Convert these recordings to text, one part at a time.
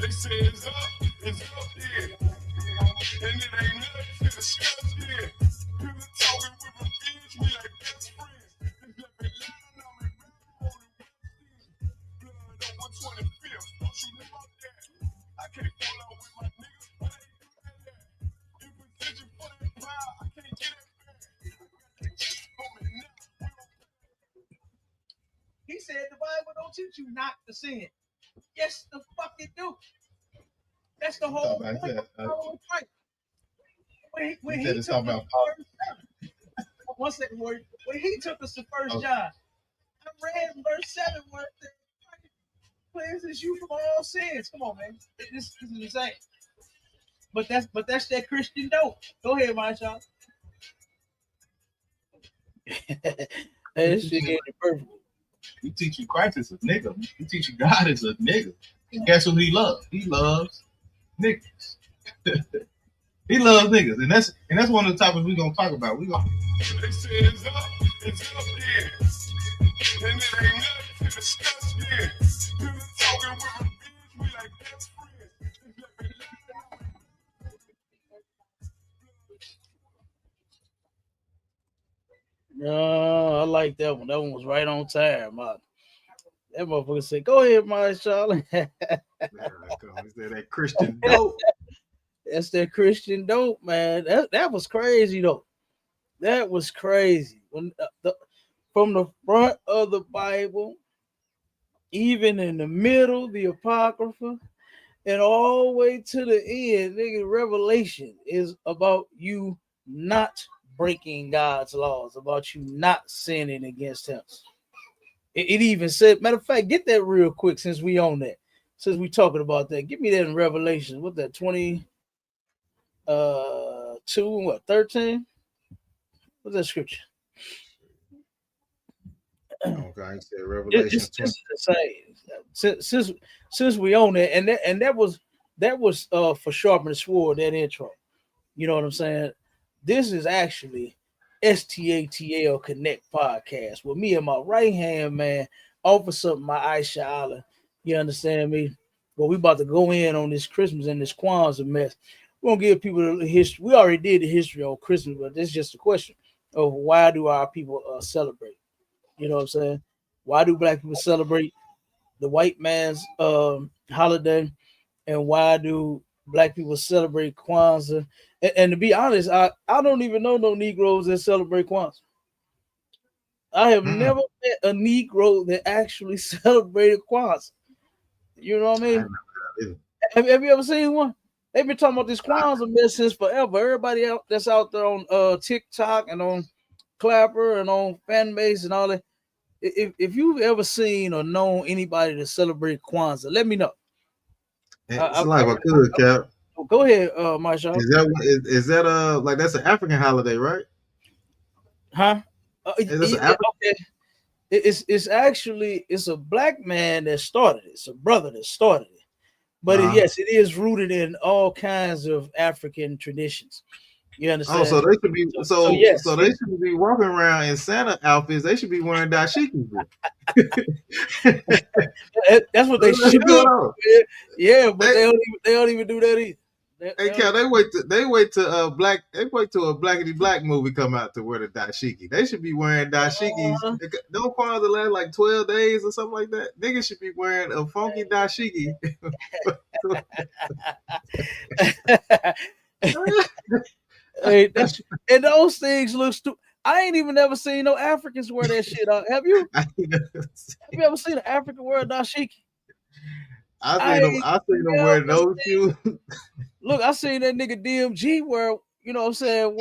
They say it's up here. And it ain't nothing to discuss here. People talking with revenge, we like best friends. It's left it lying on me, back on the West End. Blood over 25th, don't you know about that? I can't fall out with my niggas, but I ain't doing that. In position for that power, I can't get it back. I got that shit for me now. He said the Bible don't teach you not to sin. Yes, the fuck it do. That's the whole point of Christ. When he took us to verse 7. One second, when he took us to 1 John, I read verse 7 where it said, cleanses you from all sins. Come on, man. This is insane. But that's that Christian dope. Go ahead, my child. Hey, this shit getting perfect. We teach you Christ is a nigga. We teach you God is a nigga. And guess who he loves? He loves niggas. He loves niggas, and that's one of the topics we're gonna talk about. They say it's up here. And it ain't nothing to discuss here. People talking with revenge, we like best friends. It's left it lying on me. No, I like that one. That one was right on time, man. That motherfucker said, "Go ahead, my Charlie." Is that Christian dope? That's that Christian dope, man. That was crazy though. That was crazy. When from the front of the Bible, even in the middle, the Apocrypha, and all the way to the end, nigga, Revelation is about you not breaking God's laws, about you not sinning against Him. It even said, matter of fact, get that real quick since we own that. Since we talking about that, give me that in Revelation. What that 22 what 13? What's that scripture? Okay, I said Revelation. Since we own it, and that was for sharpening the sword, that intro. You know what I'm saying? This is actually STATL Connect podcast with me and my right hand man, Officer Aisha Allen. You understand me? Well, we about to go in on this Christmas and this Kwanzaa mess. We're gonna give people the history. We already did the history on Christmas, but this is just a question of why do our people celebrate? You know what I'm saying? Why do black people celebrate the white man's holiday, and why do black people celebrate Kwanzaa? And to be honest, I don't even know no Negroes that celebrate Kwanzaa. I have never met a Negro that actually celebrated Kwanzaa. You know what I mean? Have you ever seen one? They've been talking about this Kwanzaa mess since forever. Everybody else that's out there on TikTok and on Clapper and on Fanbase and all that. If you've ever seen or known anybody to celebrate Kwanzaa, let me know. It's like a good Cap. Go ahead, Marshawn. Is that like that's an African holiday, right? Huh? Okay. It's actually a black man that started it. It's a brother that started it. But yes, it is rooted in all kinds of African traditions. You understand? Oh, so they should be they should be walking around in Santa outfits. They should be wearing dashikis. That's what they should do. Yeah, but they don't even do that either. They wait till a blackity black movie come out to wear the dashiki. They should be wearing dashikis. Don't Kwanzaa last like 12 days or something like that. Niggas should be wearing a funky dashiki. Hey, and those things look stupid. I ain't even never seen no Africans wear that shit out. Have you? Have you ever seen an African wear a dashiki? I seen them wear those shoes. Look, I seen that nigga DMG wear, you know what I'm saying?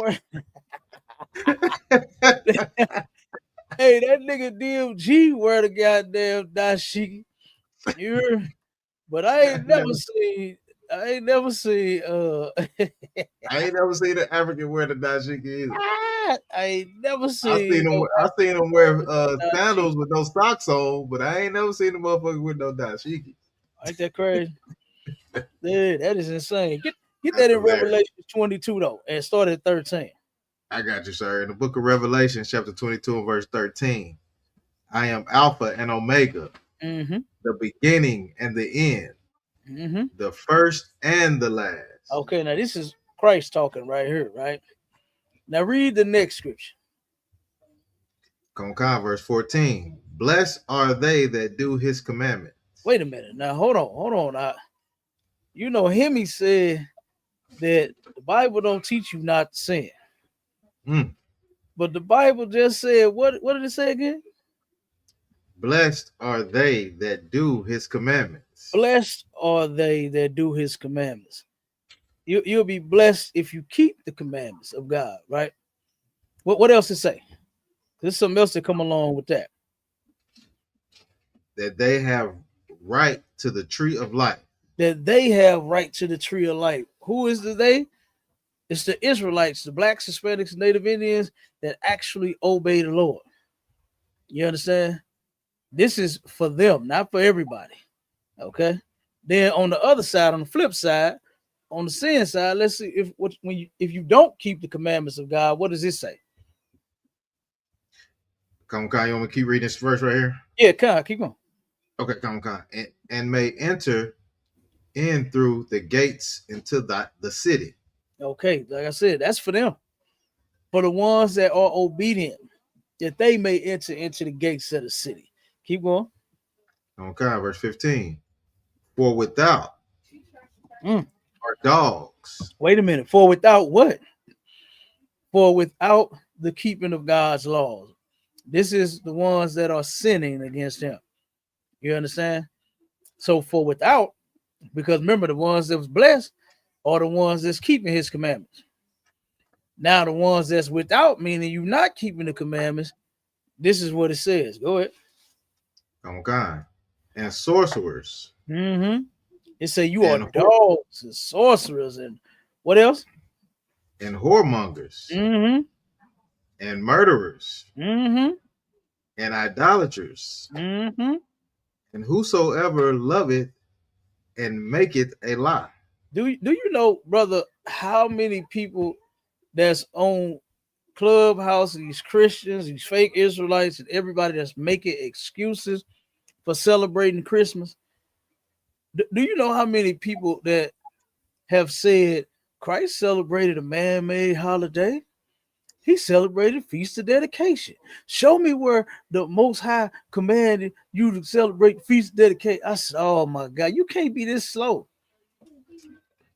Hey, that nigga DMG wear the goddamn dashiki. But I ain't never seen I ain't never seen an African wear the dashiki either. I ain't never seen I seen them wear sandals with no socks on, but I ain't never seen a motherfucker with no dashiki. Ain't that crazy? Dude, that is insane. Get that in Revelation 22 though, and start at 13. I got you, sir. In the book of Revelation, chapter 22 and verse 13, I am Alpha and Omega, the beginning and the end, the first and the last. Okay, now this is Christ talking right here, right? Now read the next scripture. Come on, verse 14. Blessed are they that do his commandments. Wait a minute. Now hold on. You know him, he said that the Bible don't teach you not to sin. But the Bible just said, what did it say again? Blessed are they that do his commandments. Blessed are they that do his commandments. You'll be blessed if you keep the commandments of God, right? What else to say? There's something else to come along with that. That they have right to the tree of life. That they have right to the tree of life. Who is the they? It's the Israelites, the blacks, Hispanics, Native Indians that actually obey the Lord. You understand? This is for them, not for everybody. Okay. Then on the other side, on the flip side, on the sin side, let's see if you don't keep the commandments of God, what does it say? Come on, you want me to keep reading this verse right here? Yeah, keep going. Okay, come on. And may enter in through the gates into the city. Okay, like I said, that's for them. For the ones that are obedient, that they may enter into the gates of the city. Keep going. Okay, verse 15. For without are dogs. Wait a minute. For without what? For without the keeping of God's laws. This is the ones that are sinning against him. You understand? So for without, because remember, the ones that was blessed are the ones that's keeping his commandments. Now the ones that's without, meaning you not keeping the commandments, this is what it says. Go ahead. Okay. And sorcerers. It say you are dogs and sorcerers and what else? And whoremongers. And murderers. And idolaters. And whosoever loveth and maketh a lie. Do you know, brother, how many people that's on Clubhouse, these Christians, these fake Israelites, and everybody that's making excuses for celebrating Christmas? Do you know how many people that have said Christ celebrated a man-made holiday? He celebrated Feast of Dedication. Show me where the Most High commanded you to celebrate Feast of Dedication. I said, oh my God, you can't be this slow.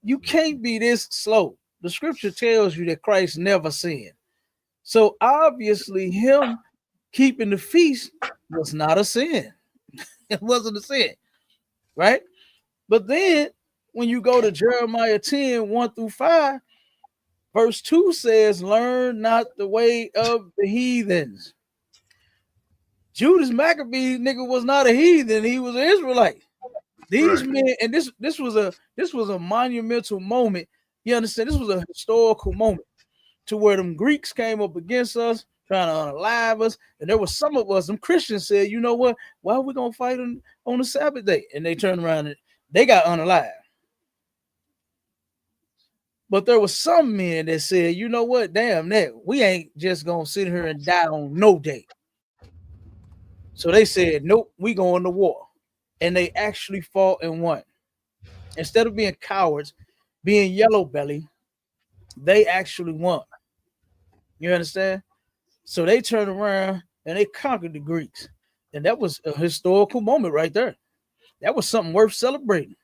You can't be this slow. The scripture tells you that Christ never sinned. So obviously him keeping the feast was not a sin. It wasn't a sin, right? But then when you go to Jeremiah 10, 1-5, verse 2 says, learn not the way of the heathens. Judas Maccabee nigga was not a heathen, he was an Israelite. These men, and this was a monumental moment. You understand? This was a historical moment to where them Greeks came up against us, trying to unalive us. And there was some of us, them Christians said, you know what? Why are we gonna fight on the Sabbath day? And they turned around and they got unalive. But there was some men that said, you know what? Damn that, we ain't just gonna sit here and die on no day. So they said, nope, we going to war. And they actually fought and won. Instead of being cowards, being yellow belly, they actually won. You understand? So they turned around and they conquered the Greeks. And that was a historical moment right there. That was something worth celebrating.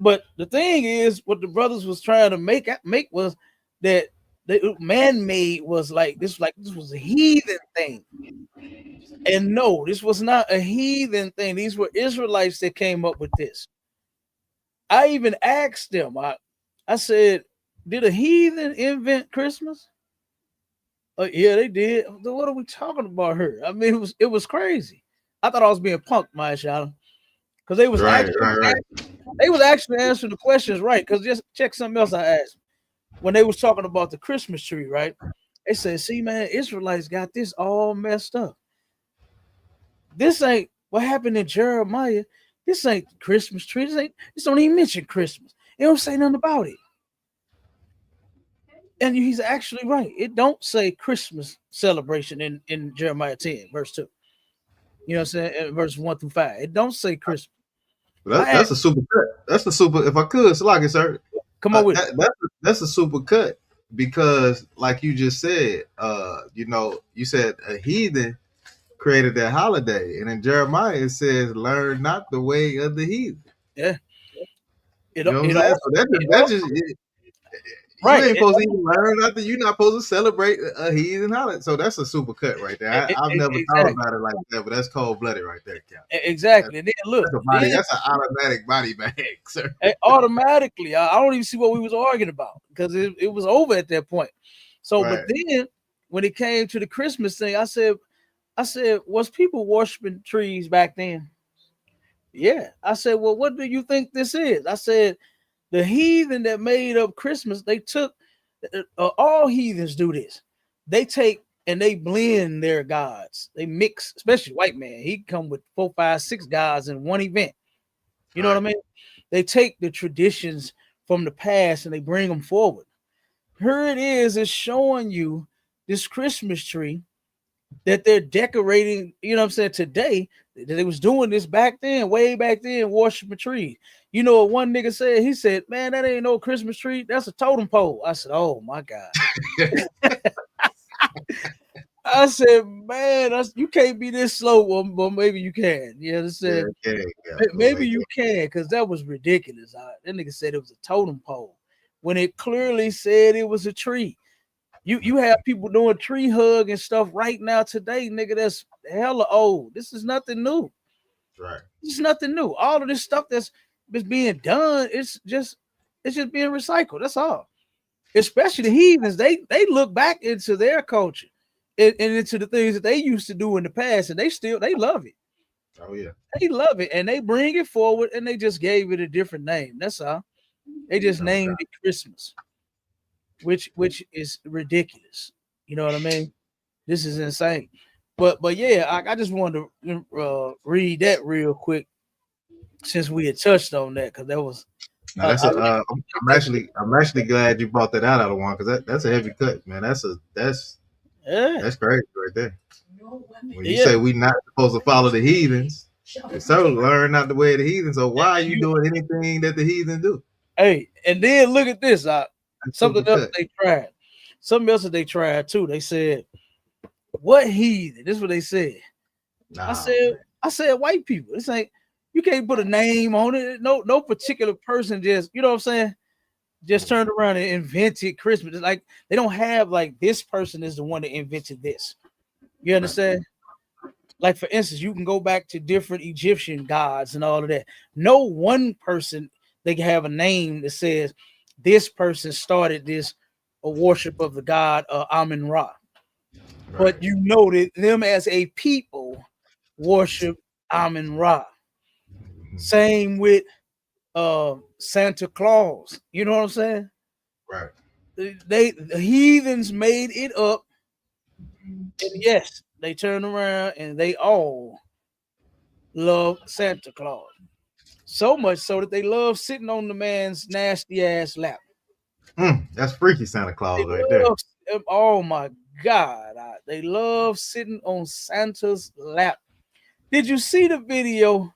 But the thing is, what the brothers was trying to make was that the man-made was like this was a heathen thing. And no, this was not a heathen thing. These were Israelites that came up with this. I even asked them, I said, did a heathen invent Christmas? Yeah, they did. What are we talking about here? I mean, it was crazy. I thought I was being punked, Maisha, because they was they was actually answering the questions right. Because just check something else I asked when they was talking about the Christmas tree, right? They said, "See, man, Israelites got this all messed up. This ain't what happened in Jeremiah. This ain't the Christmas tree. This don't even mention Christmas. It don't say nothing about it." And he's actually right. It don't say Christmas celebration in Jeremiah 10, verse 2. You know what I'm saying? Verse 1 through 5. It don't say Christmas. That's a super cut. That's the super. If I could, Slocky, sir, Come on with it. that's a super cut because, like you just said, you said a heathen created that holiday, and in Jeremiah it says, "Learn not the way of the heathen." Yeah. You know what I'm saying? So that just you right. ain't supposed to even learn nothing. You're not supposed to celebrate a heathen holiday. So that's a super cut right there. I've never thought about it like that, but that's cold blooded right there, Cap. Exactly. And then look, that's an automatic body bag, sir. Automatically, I don't even see what we was arguing about because it was over at that point. So, Right. But then when it came to the Christmas thing, I said, was people worshiping trees back then? Yeah. I said, well, what do you think this is? I said, the heathen that made up Christmas, they took all heathens do this. They take and they blend their gods. They mix, especially white man. He come with 4, 5, 6 gods in one event. You know what I mean? They take the traditions from the past and they bring them forward. Here it is, it's showing you this Christmas tree that they're decorating, you know what I'm saying, today, that they was doing this back then, way back then, worshiping trees. You know what one nigga said? He said, man, that ain't no Christmas tree. That's a totem pole. I said, oh, my God. I said, man, you can't be this slow, but maybe you can. You understand? Maybe you can, because that was ridiculous. That nigga said it was a totem pole when it clearly said it was a tree. You have people doing tree hug and stuff right now today, nigga. That's hella old. This is nothing new. Right. This is nothing new. All of this stuff that's being done, it's just being recycled. That's all. Especially the heathens, they look back into their culture and into the things that they used to do in the past, and they love it. Oh yeah, they love it, and they bring it forward, and they just gave it a different name. That's all. They just named it Christmas, which is ridiculous. You know what I mean? This is insane. But yeah, I just wanted to read that real quick since we had touched on that, because that was. I'm actually glad you brought that out of the one, because that's a heavy cut, man. That's crazy right there. When you say we not supposed to follow the heathens, so learn not the way of the heathens. So why are you doing anything that the heathen do? Hey, and then look at this. Something else they tried. Something else that they tried too. They said, "What heathen?" This is what they said. Nah. I said, white people. It's like you can't put a name on it. No particular person just, you know what I'm saying? Just turned around and invented Christmas. It's like they don't have like this person is the one that invented this. You understand? Like, for instance, you can go back to different Egyptian gods and all of that. No one person, they can have a name that says this person started this worship of the god Amun-Ra. Right. But you know that them as a people worship Amun-Ra. Same with Santa Claus. You know what I'm saying? Right. The heathens made it up. And yes, they turn around and they all love Santa Claus. So much so that they love sitting on the man's nasty ass lap. That's freaky Santa Claus right there. Oh my God. They love sitting on Santa's lap. Did you see the video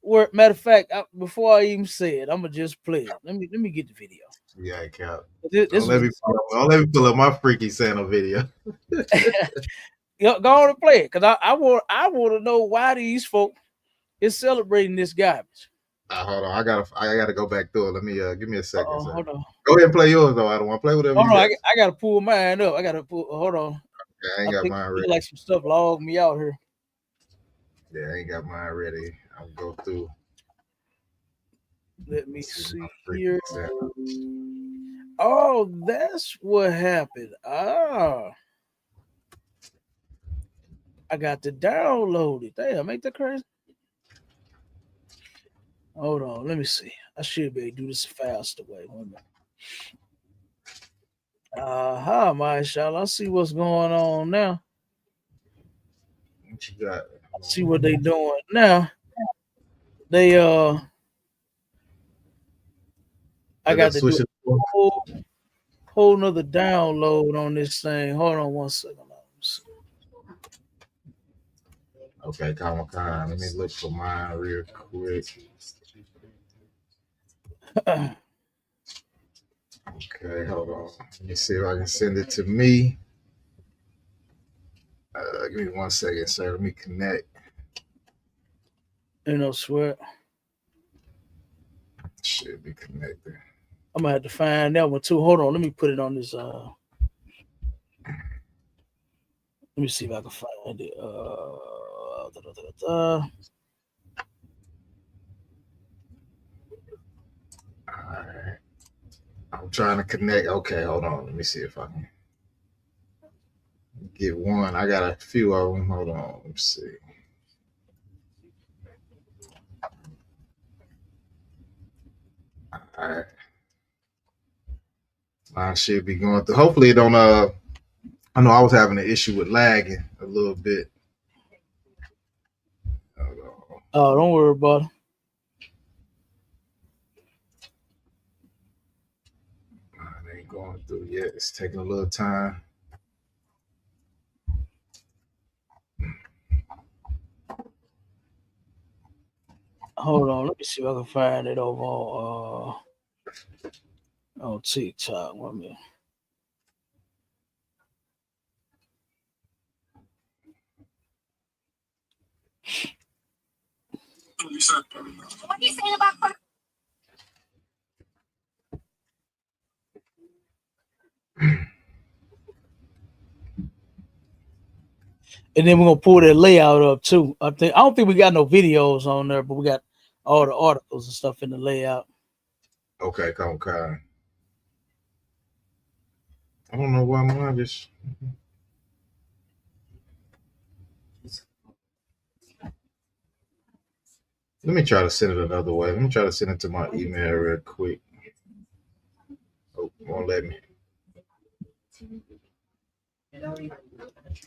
where, matter of fact, before I even say it, I'm gonna just play it. Let me get the video. Yeah, Cap. Don't let me pull up my freaky Santa video. Go on and play it, because I want to know why these folk is celebrating this garbage. Hold on, I gotta go back through it. Let me give me a second. Hold on. Go ahead and play yours though. I don't want to play whatever. Hold on, I gotta pull mine up. Hold on. Yeah, I ain't got mine ready. Like some stuff logged me out here. Yeah, I ain't got mine ready. I'll go through. Let me see here. Oh, that's what happened. I got to download it. Damn, ain't that crazy? Hold on, let me see. I should be able to do this faster way. Mashallah. I see what's going on now. What you got? See what they doing now. They I got to do whole nother download on this thing. Hold on one second. Okay, Comic Con. Let me look for mine real quick. Okay, hold on. Let me see if I can send it to me. Give me 1 second, sir. Let me connect. Sweat. Should be connected. I'm gonna have to find that one too. Hold on, let me put it on this. Let me see if I can find it. Alright. I'm trying to connect. Okay, hold on. Let me see if I can get one. I got a few of them. Hold on. Let's see. Alright. Mine should be going through. Hopefully it don't I know I was having an issue with lagging a little bit. Oh, don't worry about it. It ain't going through yet. It's taking a little time. Hold on, let me see if I can find it over on TikTok. 1 minute. What are you saying about? And then we're gonna pull that layout up too. I don't think we got no videos on there, but we got all the articles and stuff in the layout. Okay, Comic Con. I don't know why mine just. Let me try to send it another way. Let me try to send it to my email real quick. Oh, won't let me.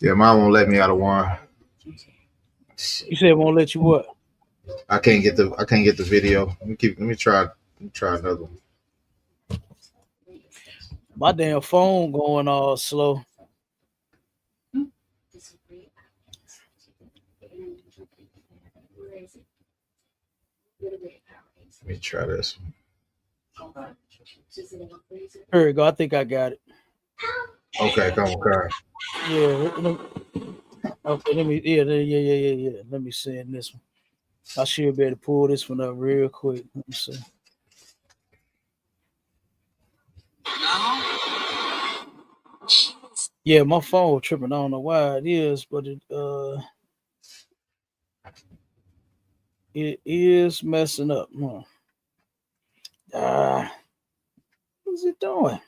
Yeah, mine won't let me out of one. You said it won't let you what? I can't get the video. Let me try another one. My damn phone going all slow. Let me try this one. Here we go. I think I got it. Okay, come on, Yeah. Okay, let me. Yeah. Let me send this one. I should be able to pull this one up real quick. Let me see. Yeah, my phone tripping. I don't know why it is, but it is messing up. What's it doing?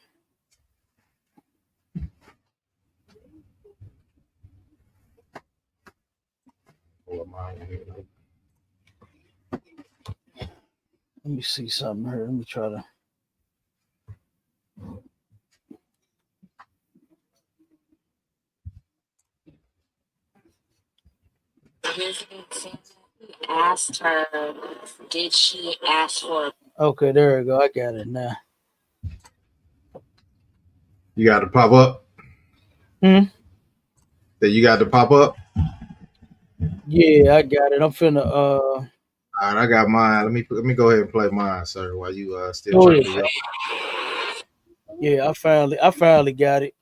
Let me see something here. Let me try to. Asked her, did she ask for? Okay, there we go. I got it now. You got to pop up. That you got to pop up. Yeah, I got it. I'm finna. All right, I got mine. Let me go ahead and play mine, sir. While you still trying to do. Yeah, I finally got it.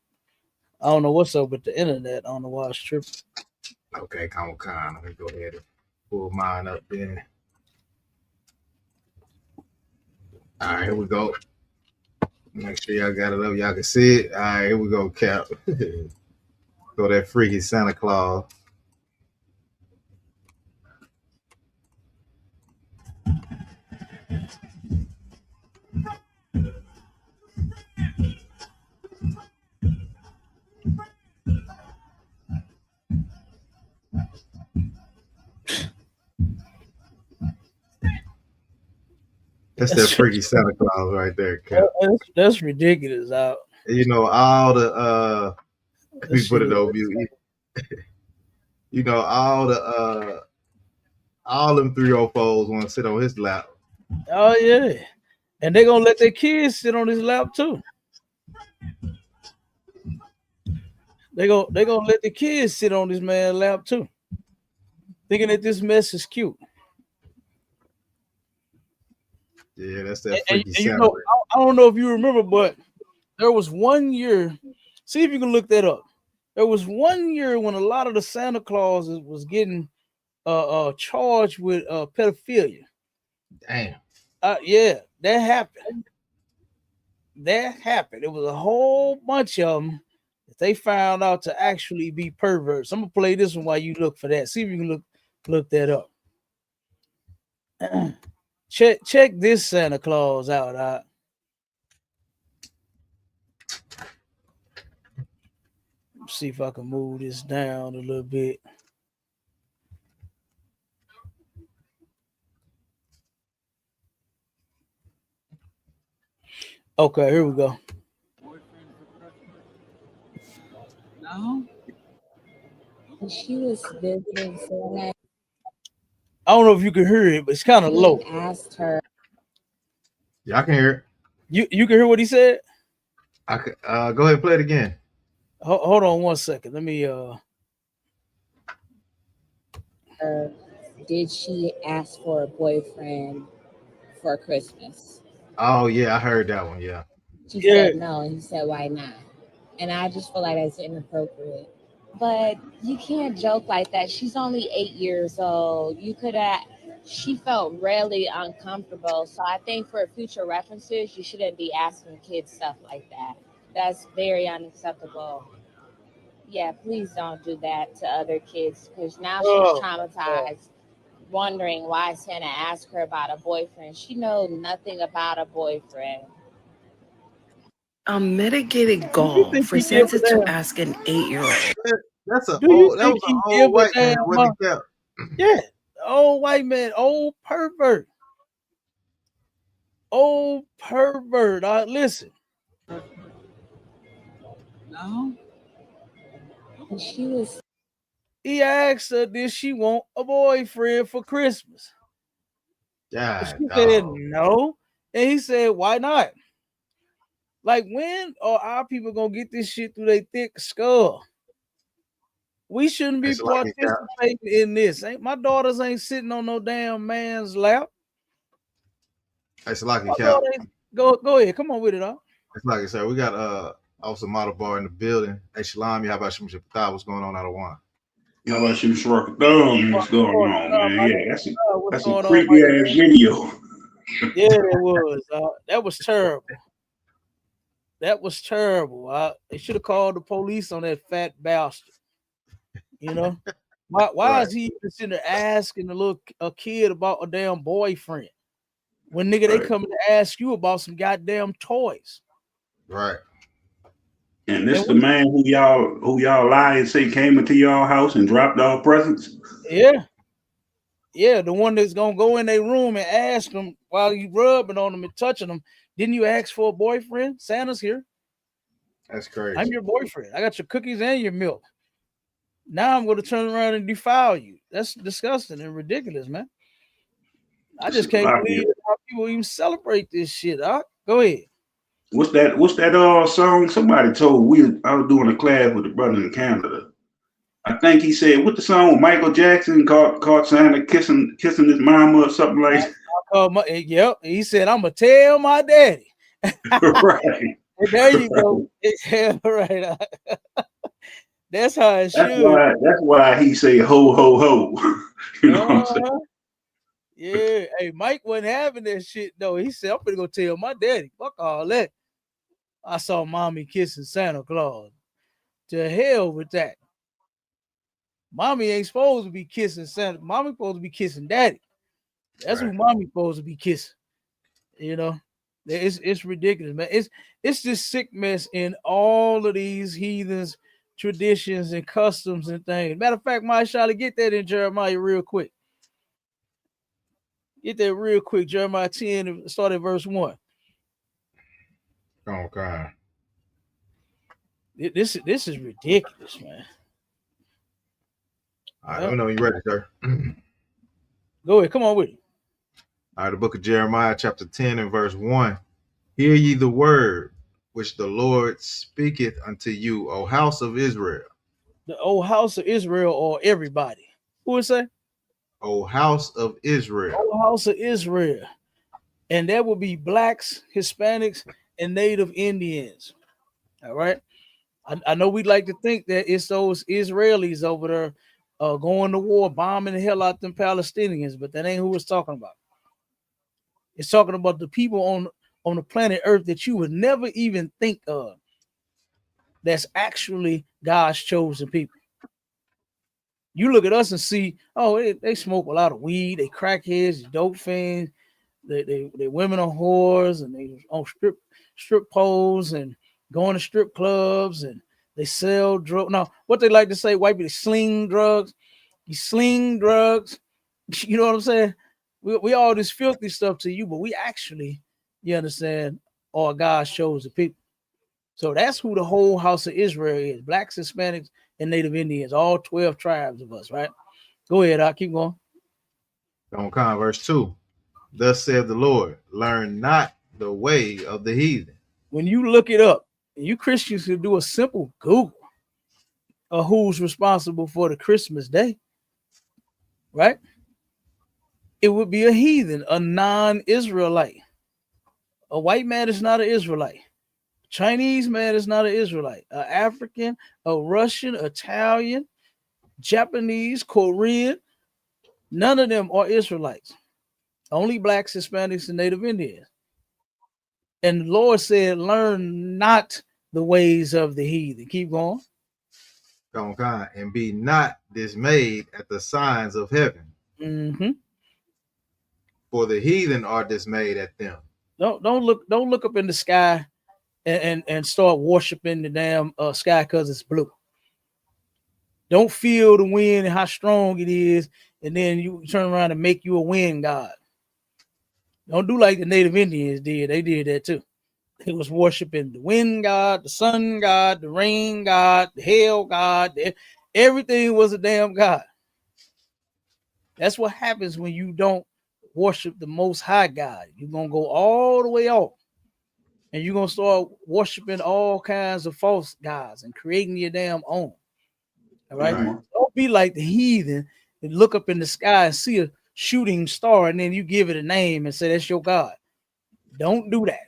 I don't know what's up with the internet. I don't know why it's tripping. Okay, Comic Con. Let me go ahead and pull mine up then. All right, here we go. Make sure y'all got it up. Y'all can see it. All right, here we go, Cap. Go that freaky Santa Claus. That's that freaky Santa Claus right there, Cap. That's ridiculous. You know, all the we put it on mute. You know, all them 304s want to sit on his lap. Oh yeah, and they're gonna let their kids sit on his lap too. They gonna let the kids sit on this man's lap too, thinking that this mess is cute. Yeah, that's that And freaky you Santa. know, I don't know if you remember, but there was one year. See if you can look that up. There was one year when a lot of the Santa Clauses was getting charged with pedophilia. Damn. Yeah, that happened. That happened. It was a whole bunch of them that they found out to actually be perverts. I'm gonna play this one while you look for that. See if you can look that up. check this Santa Claus out. See if I can move this down a little bit. Okay, here we go. No. She was visiting Santa. I don't know if you can hear it, but it's kind of low. He asked her. Yeah, I can hear it. You can hear what he said? I could, go ahead and play it again. Hold on 1 second. Let me Did she ask for a boyfriend for Christmas? Oh yeah, I heard that one. Yeah. She said no, and he said, why not? And I just feel like that's inappropriate. But you can't joke like that. She's only 8 years old. She felt really uncomfortable. So I think for future references, you shouldn't be asking kids stuff like that. That's very unacceptable. Yeah, please don't do that to other kids because now she's traumatized, wondering why Santa asked her about a boyfriend. She knows nothing about a boyfriend. Unmitigated gall for Santa to ask an 8-year-old. That's Do you that think was he an give old a white man, damn? wasn't he, Cap? Yeah, old white man, old pervert. Old pervert. Listen. No. He asked her, did she want a boyfriend for Christmas? Yeah. She said no. And he said, why not? Like, when are our people gonna get this shit through their thick skull? We shouldn't be participating in this. My daughters ain't sitting on no damn man's lap. It's lucky, Cap. Go ahead. Come on with it, huh? It's lucky, sir. We got Officer Model Bar in the building. Hey, Shalami, how about you? What's going on out of one? How about you, Shrug? What's going on, man? Yeah, that's a creepy ass video. Yeah, it was. That was terrible. That was terrible. They should have called the police on that fat bastard. You know, why is he even sitting there asking a kid about a damn boyfriend when they coming to ask you about some goddamn toys? Right. And this the man who y'all lie and say came into y'all house and dropped off presents? Yeah, the one that's gonna go in their room and ask them while you rubbing on them and touching them. Didn't you ask for a boyfriend? Santa's here. That's crazy. I'm your boyfriend. I got your cookies and your milk. Now I'm going to turn around and defile you. That's disgusting and ridiculous, man. I just can't believe how people even celebrate this shit. Go ahead. What's that song? Somebody told I was doing a class with a brother in Canada. I think he said, what the song with Michael Jackson caught Santa kissing his mama or something like that. Yep. He said, I'm going to tell my daddy. Right. There you go. Yeah, right. That's how it should. That's why he say ho ho ho. You know what I'm saying? Yeah. Hey, Mike wasn't having that shit though. He said, I'm gonna go tell my daddy. Fuck all that. I saw mommy kissing Santa Claus. To hell with that. Mommy ain't supposed to be kissing Santa. Mommy supposed to be kissing daddy. That's who mommy supposed to be kissing. You know, it's ridiculous, man. It's this sick mess in all of these heathens, traditions, and customs and things. Matter of fact, my shot to get that in Jeremiah real quick. Get that real quick. Jeremiah 10, start at verse 1. Oh God. This is ridiculous, man. All right, let me know when you're ready, sir. Go ahead, come on with it. All right, the book of Jeremiah, chapter 10 and verse 1. Hear ye the word which the Lord speaketh unto you, O house of Israel. The old house of Israel or everybody? Who would say? O house of Israel. Old house of Israel. And that would be blacks, Hispanics, and Native Indians. All right. I know we like to think that it's those Israelis over there going to war, bombing the hell out them Palestinians, but that ain't who it's talking about. It's talking about the people on the planet Earth that you would never even think of. That's actually God's chosen people. You look at us and see, oh, they smoke a lot of weed, they crackheads, dope fiends, they women on whores, and they on strip poles and going to strip clubs, and they sell drugs. Now, what they like to say, white people sling drugs. You sling drugs. You know what I'm saying? We all this filthy stuff to you, but we actually, you understand, are God's chosen people. So that's who the whole house of Israel is: blacks, Hispanics, and Native Indians, all 12 tribes of us, right? Go ahead, I'll keep going. On verse 2. Thus saith the Lord, learn not the way of the heathen. When you look it up, and you Christians can do a simple Google of who's responsible for the Christmas day, right? It would be a heathen, a non-Israelite. A white man is not an Israelite. Chinese man is not an Israelite. An African, a Russian, Italian, Japanese, Korean, none of them are Israelites. Only blacks, Hispanics, and Native Indians. And the Lord said, learn not the ways of the heathen. Keep going. And be not dismayed at the signs of heaven. Mm-hmm. For the heathen are dismayed at them. Don't look up in the sky and start worshiping the damn sky because it's blue. Don't feel the wind and how strong it is, and then you turn around and make you a wind god. Don't do like the Native Indians did. They did that too. They was worshiping the wind god, the sun god, the rain god, the hail god. Everything was a damn god. That's what happens when you don't worship the Most High God. You're going to go all the way off. And you're going to start worshiping all kinds of false gods and creating your damn own. All right? Don't be like the heathen and look up in the sky and see a shooting star and then you give it a name and say that's your God. Don't do that.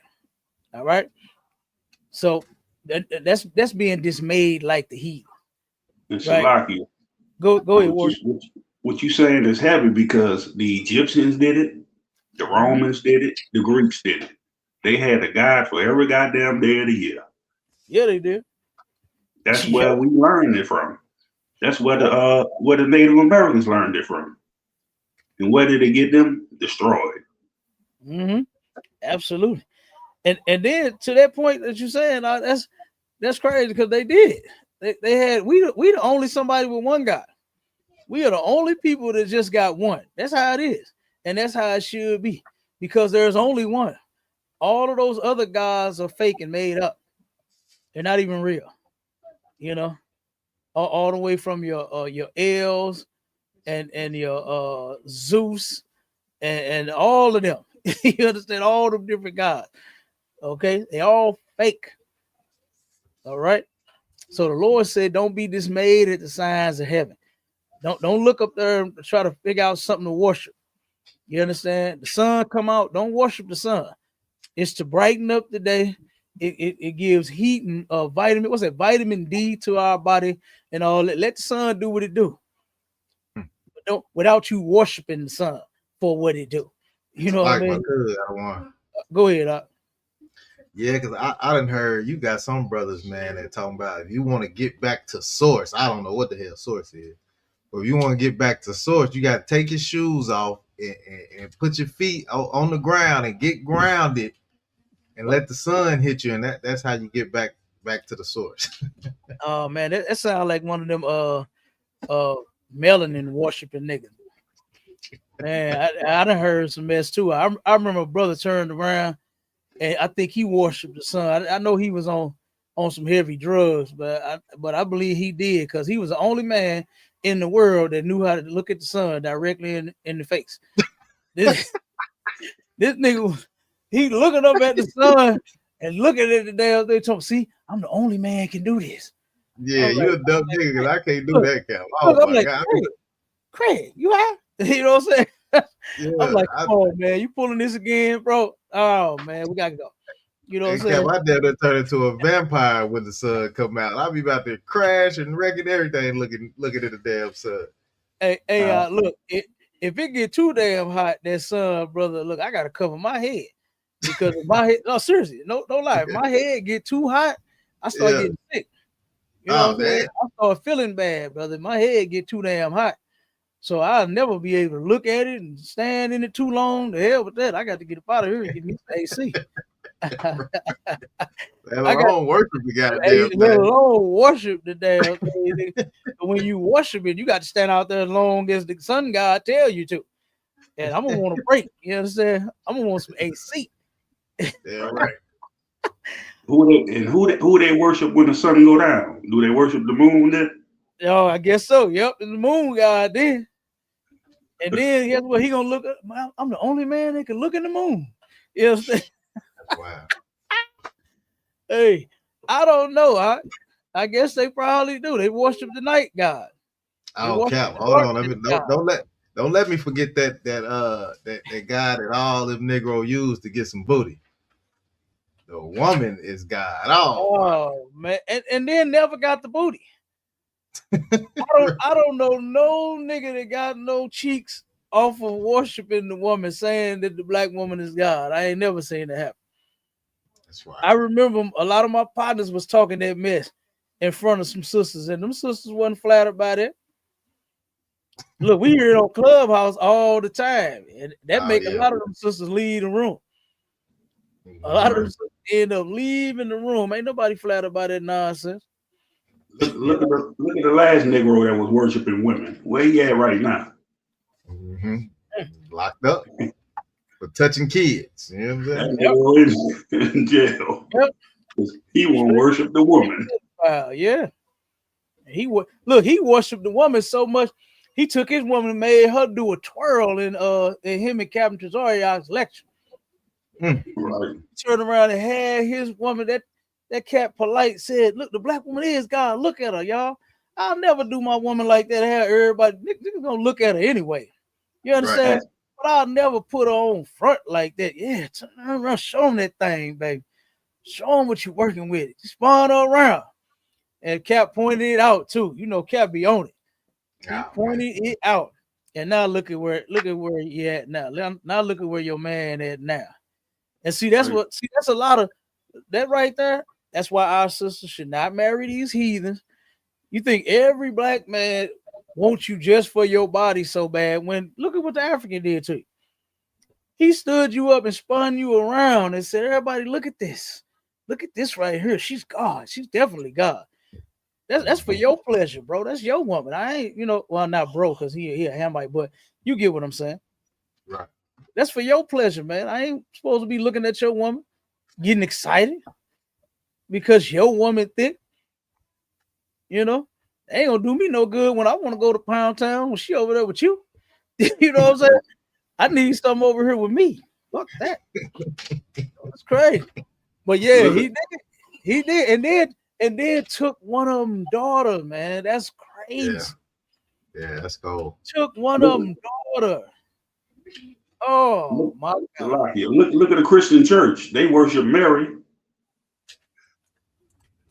All right? So that's being dismayed like the heathen. And right? Salakia, Go ahead. What you saying is heavy because the Egyptians did it, the Romans did it, the Greeks did it. They had a god for every goddamn day of the year. Yeah, they did. That's where we learned it from. That's where the Native Americans learned it from. And where did they get them? Destroyed. Mm-hmm. Absolutely. And then to that point that you're saying, that's crazy because they did. They had we the only somebody with one God. We are the only people that just got one. That's how it is, and that's how it should be because there's only one. All of those other gods are fake and made up. They're not even real. You know, all the way from your Els and your Zeus and all of them. You understand? All the different gods. Okay, they all fake. All right. So the Lord said, "Don't be dismayed at the signs of heaven. Don't look up there and try to figure out something to worship. You understand? The sun come out. Don't worship the sun. It's to brighten up the day. It gives heat and vitamin. What's that? Vitamin D to our body and all that. Let the sun do what it do. Don't without you worshiping the sun for what it do. You know what I mean? Go ahead. Yeah, because I done heard you got some brothers, man, that talking about if you want to get back to source. I don't know what the hell source is, but if you want to get back to source, you got to take your shoes off and put your feet on the ground and get grounded and let the sun hit you, and that's how you get back to the source. Oh man, that sounds like one of them melanin worshiping niggas. Man, I done heard some mess too. I remember a brother turned around and I think he worshipped the sun. I know he was on some heavy drugs, but I believe he did because he was the only man in the world that knew how to look at the sun directly in the face. This nigga, he looking up at the sun and looking at the damn thing, told me, see, I'm the only man can do this. Yeah, I'm you like, a dumb nigga because I can't do look, that, Cap. Oh I'm my like, God. Craig, you have? You know what I'm saying? Yeah, I'm like, come on, man, you pulling this again, bro? Oh man, we gotta go. You know what I'm Cap, saying? I damn near turn into a vampire when the sun come out. I'll be about to crash and wrecking everything looking at the damn sun. Hey, look, if it get too damn hot, that sun, brother, look, I gotta cover my head because if my head, no, seriously, no lie, if my head get too hot, I start getting sick. You know what I'm saying? I start feeling bad, brother. My head get too damn hot. So I'll never be able to look at it and stand in it too long. The hell with that. I got to get up out of here and get me some AC. Let alone worship the goddamn thing. Let alone worship the damn thing. When you worship it, you got to stand out there as long as the sun god tell you to. And I'm gonna want a break. You understand? I'm gonna want some AC. Yeah, right. Who they worship when the sun go down? Do they worship the moon then? Oh, I guess so. Yep, the moon god then. And then guess what? He gonna look up. I'm the only man that can look in the moon. You understand? Wow. Hey, I don't know. I guess they probably do. They worship the night god. Oh, Cap, hold on. Don't let me forget that guy that all them Negro use to get some booty. The woman is God. Oh man, and then never got the booty. I don't know no nigga that got no cheeks off of worshiping the woman, saying that the black woman is God. I ain't never seen that happen. That's right. I remember a lot of my partners was talking that mess in front of some sisters, and them sisters wasn't flattered by that. Look, we hear it on Clubhouse all the time, and that make a lot of them sisters leave the room. A lot of them end up leaving the room. Ain't nobody flattered by that nonsense. Look at the last Negro that was worshiping women. Where he at right now? Mm-hmm. Locked up for touching kids. You know what I'm saying? That Negro in jail. Yep. He won't worship the woman. Yeah. He worshipped the woman so much. He took his woman and made her do a twirl in him and Captain Tresoriak's lecture. Right. He turned around and had his woman that cat polite said, "Look, the black woman is God. Look at her, y'all. I'll never do my woman like that. Have everybody niggas gonna look at her anyway. You understand? Right. But I'll never put her on front like that. Yeah, turn around, show them that thing, baby. Show them what you're working with. Just spawn her around." And Cap pointed it out too. You know, Cap be on it. He pointed it out. And now look at where you at now. Now look at where your man at now. And see, that's a lot of that right there. That's why our sisters should not marry these heathens. You think every black man wants you just for your body so bad, when look at what the African did to you. He stood you up and spun you around and said, everybody, look at this. Look at this right here. She's God. She's definitely God. That's for your pleasure, bro. That's your woman. I ain't, well, not bro, because he a Hamite, but you get what I'm saying. Right. That's for your pleasure, man. I ain't supposed to be looking at your woman, getting excited because your woman thick. Ain't gonna do me no good when I want to go to Pound Town when she over there with you. You know what I'm saying? I need something over here with me. Fuck that. That's crazy. But yeah, he did. And then took one of them daughters, man. That's crazy. Yeah, that's cool. Took one of them daughter. Oh my God. Look at the Christian church. They worship Mary.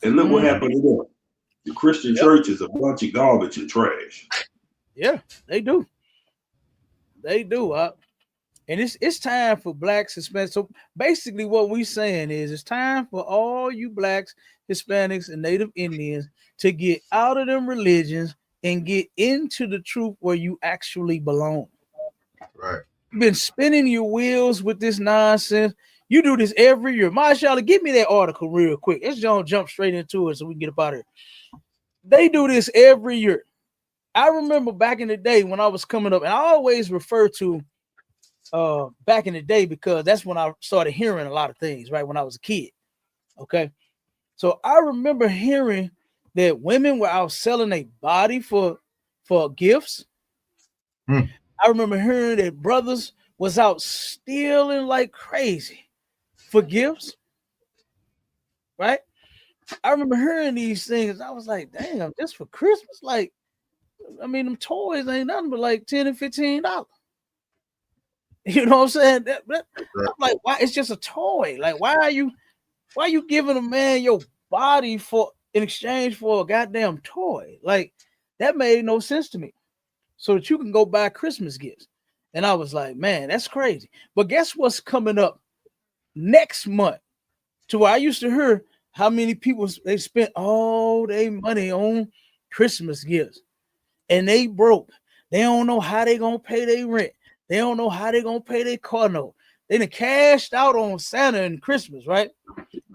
And look what happened to them. The Christian church is a bunch of garbage and trash. Yeah, they do. They do. And it's time for blacks, Hispanics. So basically what we saying is it's time for all you blacks, Hispanics, and Native Indians to get out of them religions and get into the truth where you actually belong. Right. You've been spinning your wheels with this nonsense. You do this every year. Mashallah, give me that article real quick. Let's jump straight into it so we can get up out of here. They do this every year. I remember back in the day when I was coming up, and I always refer to back in the day because that's when I started hearing a lot of things, right? When I was a kid. Okay. So I remember hearing that women were out selling their body for gifts. I remember hearing that brothers was out stealing like crazy for gifts. right? I remember hearing these things. I was like, damn, just for Christmas? Like, I mean, them toys ain't nothing but like $10 and $15. You know what I'm saying? I'm like, why? It's just a toy. Like, why are you giving a man your body for in exchange for a goddamn toy? Like, that made no sense to me. So that you can go buy Christmas gifts. And I was like, man, that's crazy. But guess what's coming up next month? To where I used to hear how many people they spent all their money on Christmas gifts and they broke. They don't know how they gonna pay their rent. They don't know how they gonna pay their car note. They done cashed out on Santa and Christmas, right?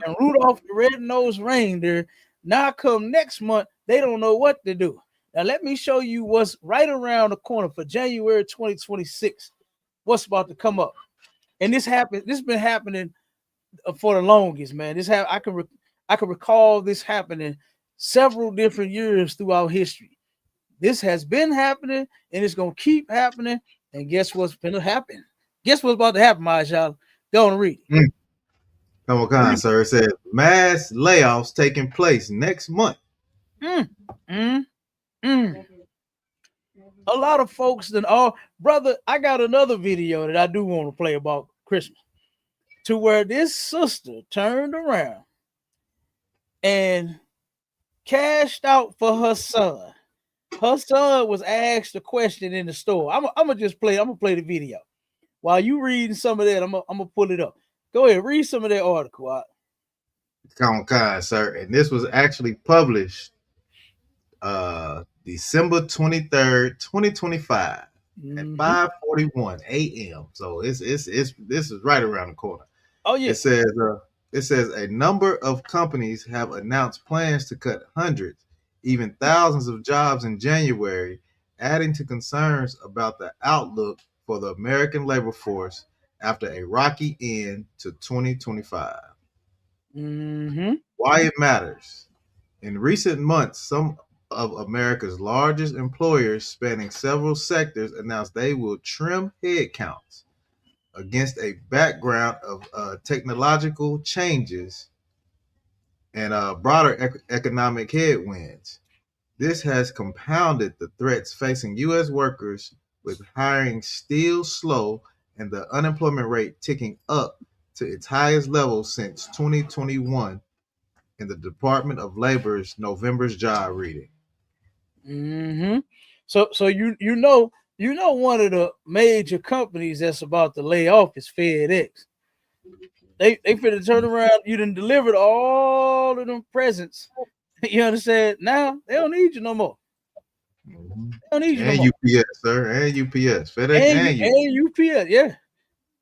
And Rudolph the Red-Nosed Reindeer. Now come next month, they don't know what to do. Now let me show you what's right around the corner for January 2026. What's about to come up? And this happened. This has been happening for the longest, man. I can recall this happening several different years throughout history. This has been happening, and it's gonna keep happening. And guess what's gonna happen? Guess what's about to happen, y'all? Go and read it. Come on, sir. It says mass layoffs taking place next month. A lot of folks brother. I got another video that I do want to play about Christmas, to where this sister turned around and cashed out for her son. Her son was asked a question in the store. I'm gonna play the video. While you reading some of that, I'm gonna pull it up. Go ahead, read some of that article. Come on, sir. And this was actually published December 23rd, 2025 at 5:41 a.m. So this is right around the corner. Oh yeah. It says a number of companies have announced plans to cut hundreds, even thousands of jobs in January, adding to concerns about the outlook for the American labor force after a rocky end to 2025. Why it matters. In recent months, some of America's largest employers spanning several sectors announced they will trim headcounts against a background of technological changes and broader economic headwinds. This has compounded the threats facing U.S. workers, with hiring still slow and the unemployment rate ticking up to its highest level since 2021 in the Department of Labor's November's job reading. So you know one of the major companies that's about to lay off is FedEx. They finna turn around. You done delivered all of them presents. You understand? Now they don't need you no more. They don't need you no more. UPS, sir, and UPS, FedEx, and UPS. Yeah,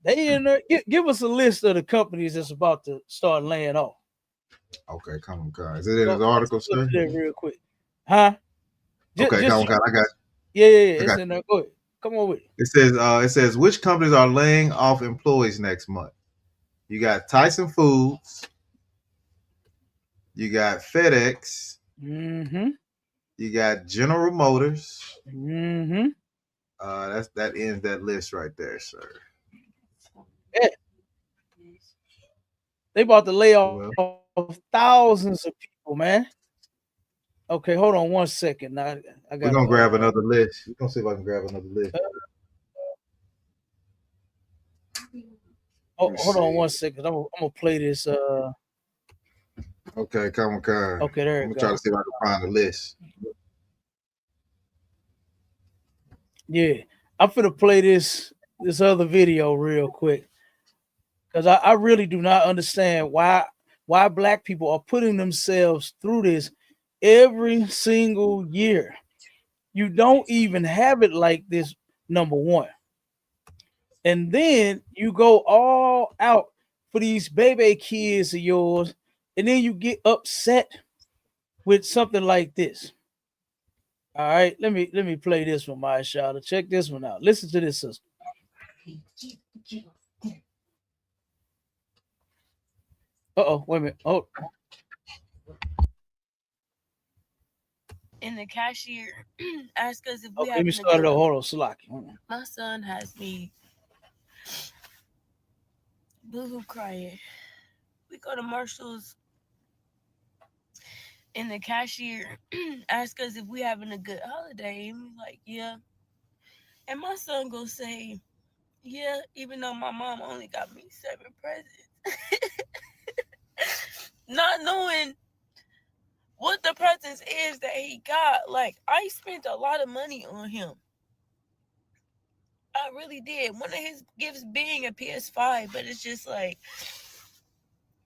they in there. Give us a list of the companies that's about to start laying off. Okay, come on, guys. Is it in his article, sir? Real quick, huh? Okay, come on, I got. Yeah. It's in there. Go ahead. Come on with it. It says which companies are laying off employees next month. You got Tyson Foods. You got FedEx. You got General Motors. That ends that list right there, sir. Yeah. They about to lay off thousands of people, man. Okay, hold on one second. Now I got. We're gonna grab another list. We're gonna see if I can grab another list. Hold on one second. I'm gonna play this. Okay, come on. Okay, there I'm gonna try to see if I can find the list. Yeah, I'm finna play this other video real quick, because I really do not understand why black people are putting themselves through this every single year. You don't even have it like this, number one. And then you go all out for these baby kids of yours, and then you get upset with something like this. All right, let me play this one, my child. Check this one out. Listen to this, sister. Wait a minute. Oh. And the cashier asked us if we let me start it over. Hold on, Salaki. My son has me boo-hoo crying. We go to Marshall's and the cashier ask us if we having a good holiday, and we like, yeah. And my son go say, yeah, even though my mom only got me 7 presents. Not knowing what the presents is that he got. Like, I spent a lot of money on him. I really did. One of his gifts being a PS5, but it's just like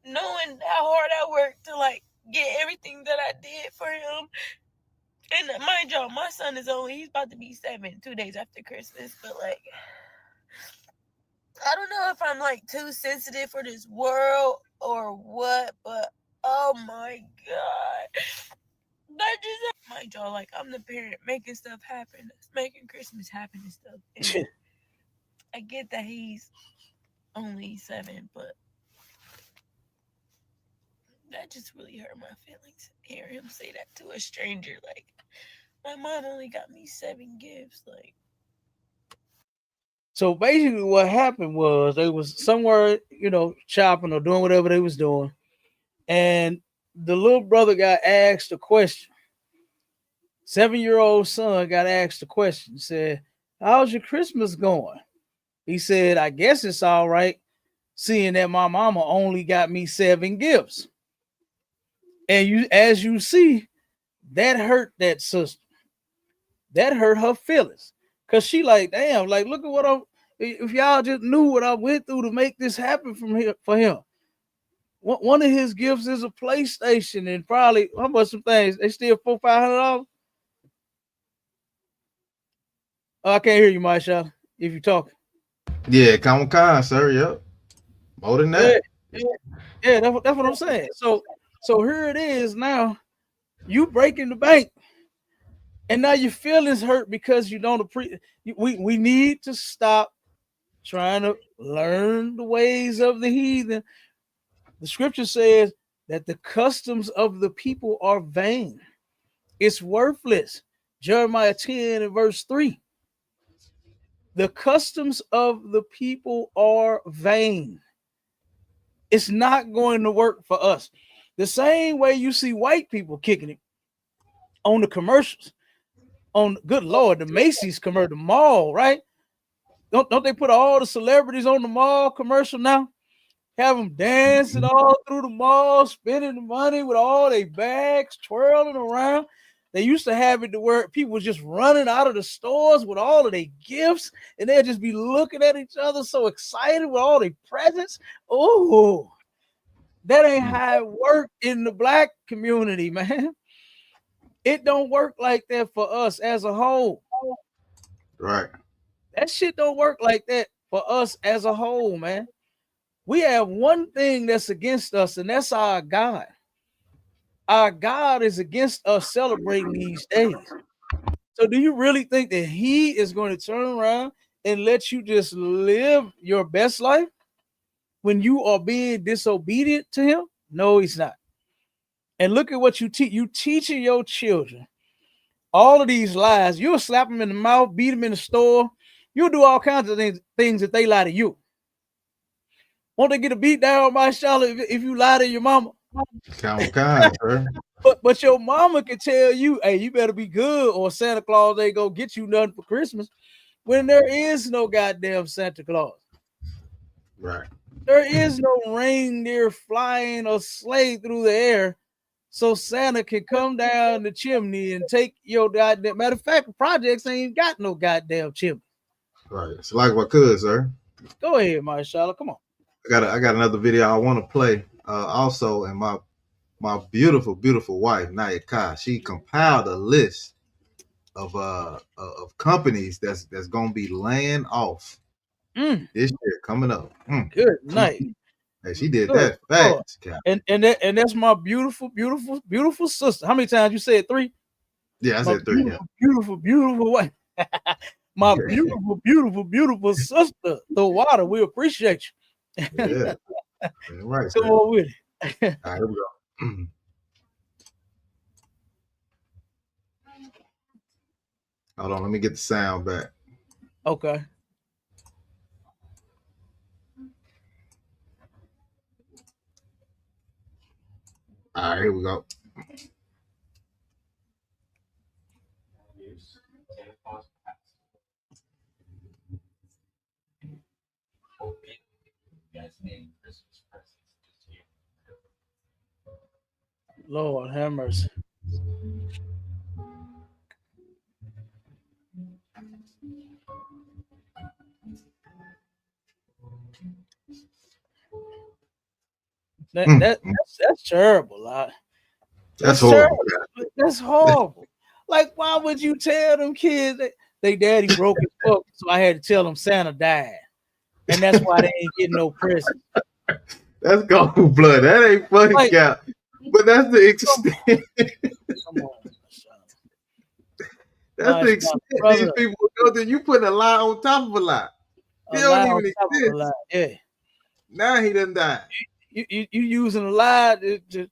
knowing how hard I worked to like get everything that I did for him. And mind y'all, my son he's about to be 7 2 days after Christmas, but like I don't know if I'm like too sensitive for this world or what, but oh my god. That just mind y'all, like I'm the parent making stuff happen, making Christmas happen and stuff. And I get that he's only 7, but that just really hurt my feelings. Hear him say that to a stranger, like my mom only got me 7 gifts, like. So basically, what happened was they was somewhere, chopping or doing whatever they was doing, and the little brother got asked a question. 7-year-old son got asked a question. He said, "How's your Christmas going?" He said, "I guess it's all right, seeing that my mama only got me 7 gifts." And as you see, that hurt that sister. That hurt her feelings. Cause she like, damn, like look at what I'm. If y'all just knew what I went through to make this happen for him. One of his gifts is a PlayStation and probably how much some things? They still $400-$500. Oh, I can't hear you, Marsha. If you talking. Yeah, Kwanzaa, sir. Yep. More than that. Yeah, that's what I'm saying. So here it is now. You breaking the bank. And now your feelings hurt because you don't appreciate. We need to stop trying to learn the ways of the heathen. The scripture says that the customs of the people are vain. It's worthless. Jeremiah 10 and verse 3. The customs of the people are vain. It's not going to work for us. The same way you see white people kicking it on the commercials. On good Lord, the Macy's commercial, the mall, right? Don't they put all the celebrities on the mall commercial now? Have them dancing all through the mall, spending the money with all their bags, twirling around. They used to have it to where people was just running out of the stores with all of their gifts, and they'd just be looking at each other so excited with all their presents. Oh, that ain't how it worked in the black community, man. It don't work like that for us as a whole. Right. That shit don't work like that for us as a whole, man. We have one thing that's against us, and that's our God. Our God is against us celebrating these days. So do you really think that he is going to turn around and let you just live your best life when you are being disobedient to him? No, he's not. And look at what you teach. You teaching your children all of these lies. You'll slap them in the mouth, beat them in the store. You'll do all kinds of things that they lie to you. Won't they get a beat down by Charlotte if you lie to your mama? Kwanzaa, sir. But your mama can tell you, hey, you better be good, or Santa Claus ain't gonna get you nothing for Christmas. When there is no goddamn Santa Claus. Right. There is no reindeer flying or sleigh through the air so Santa can come down the chimney and take your goddamn. Matter of fact, projects ain't got no goddamn chimney. Right. It's like what could, sir. Go ahead, Marshala. Come on. I got another video I want to play. Also, and my beautiful, beautiful wife, Naya Kai, she compiled a list of companies that's gonna be laying off this year coming up. Good night. Hey, she did Good that fast, Cap. And that's my beautiful, beautiful, beautiful sister. How many times you said 3? Yeah, I said 3. Beautiful, beautiful, beautiful wife. My beautiful, beautiful, beautiful sister, the water. We appreciate you. Yeah. Right. Come on with it. All right, here we go. Hold on, let me get the sound back. Okay. All right, here we go. Lord have mercy. That's terrible. That's That's horrible. terrible. That's horrible. Like, why would you tell them kids that they daddy broke his foot, so I had to tell them Santa died, and that's why they ain't getting no present. That's cold blood. That ain't funny, Like, Cap. But that's the extent. Come on. That's the extent these people go through. You putting a lie on top of a lie. He don't even exist. Yeah. Now he done died. You using a lie to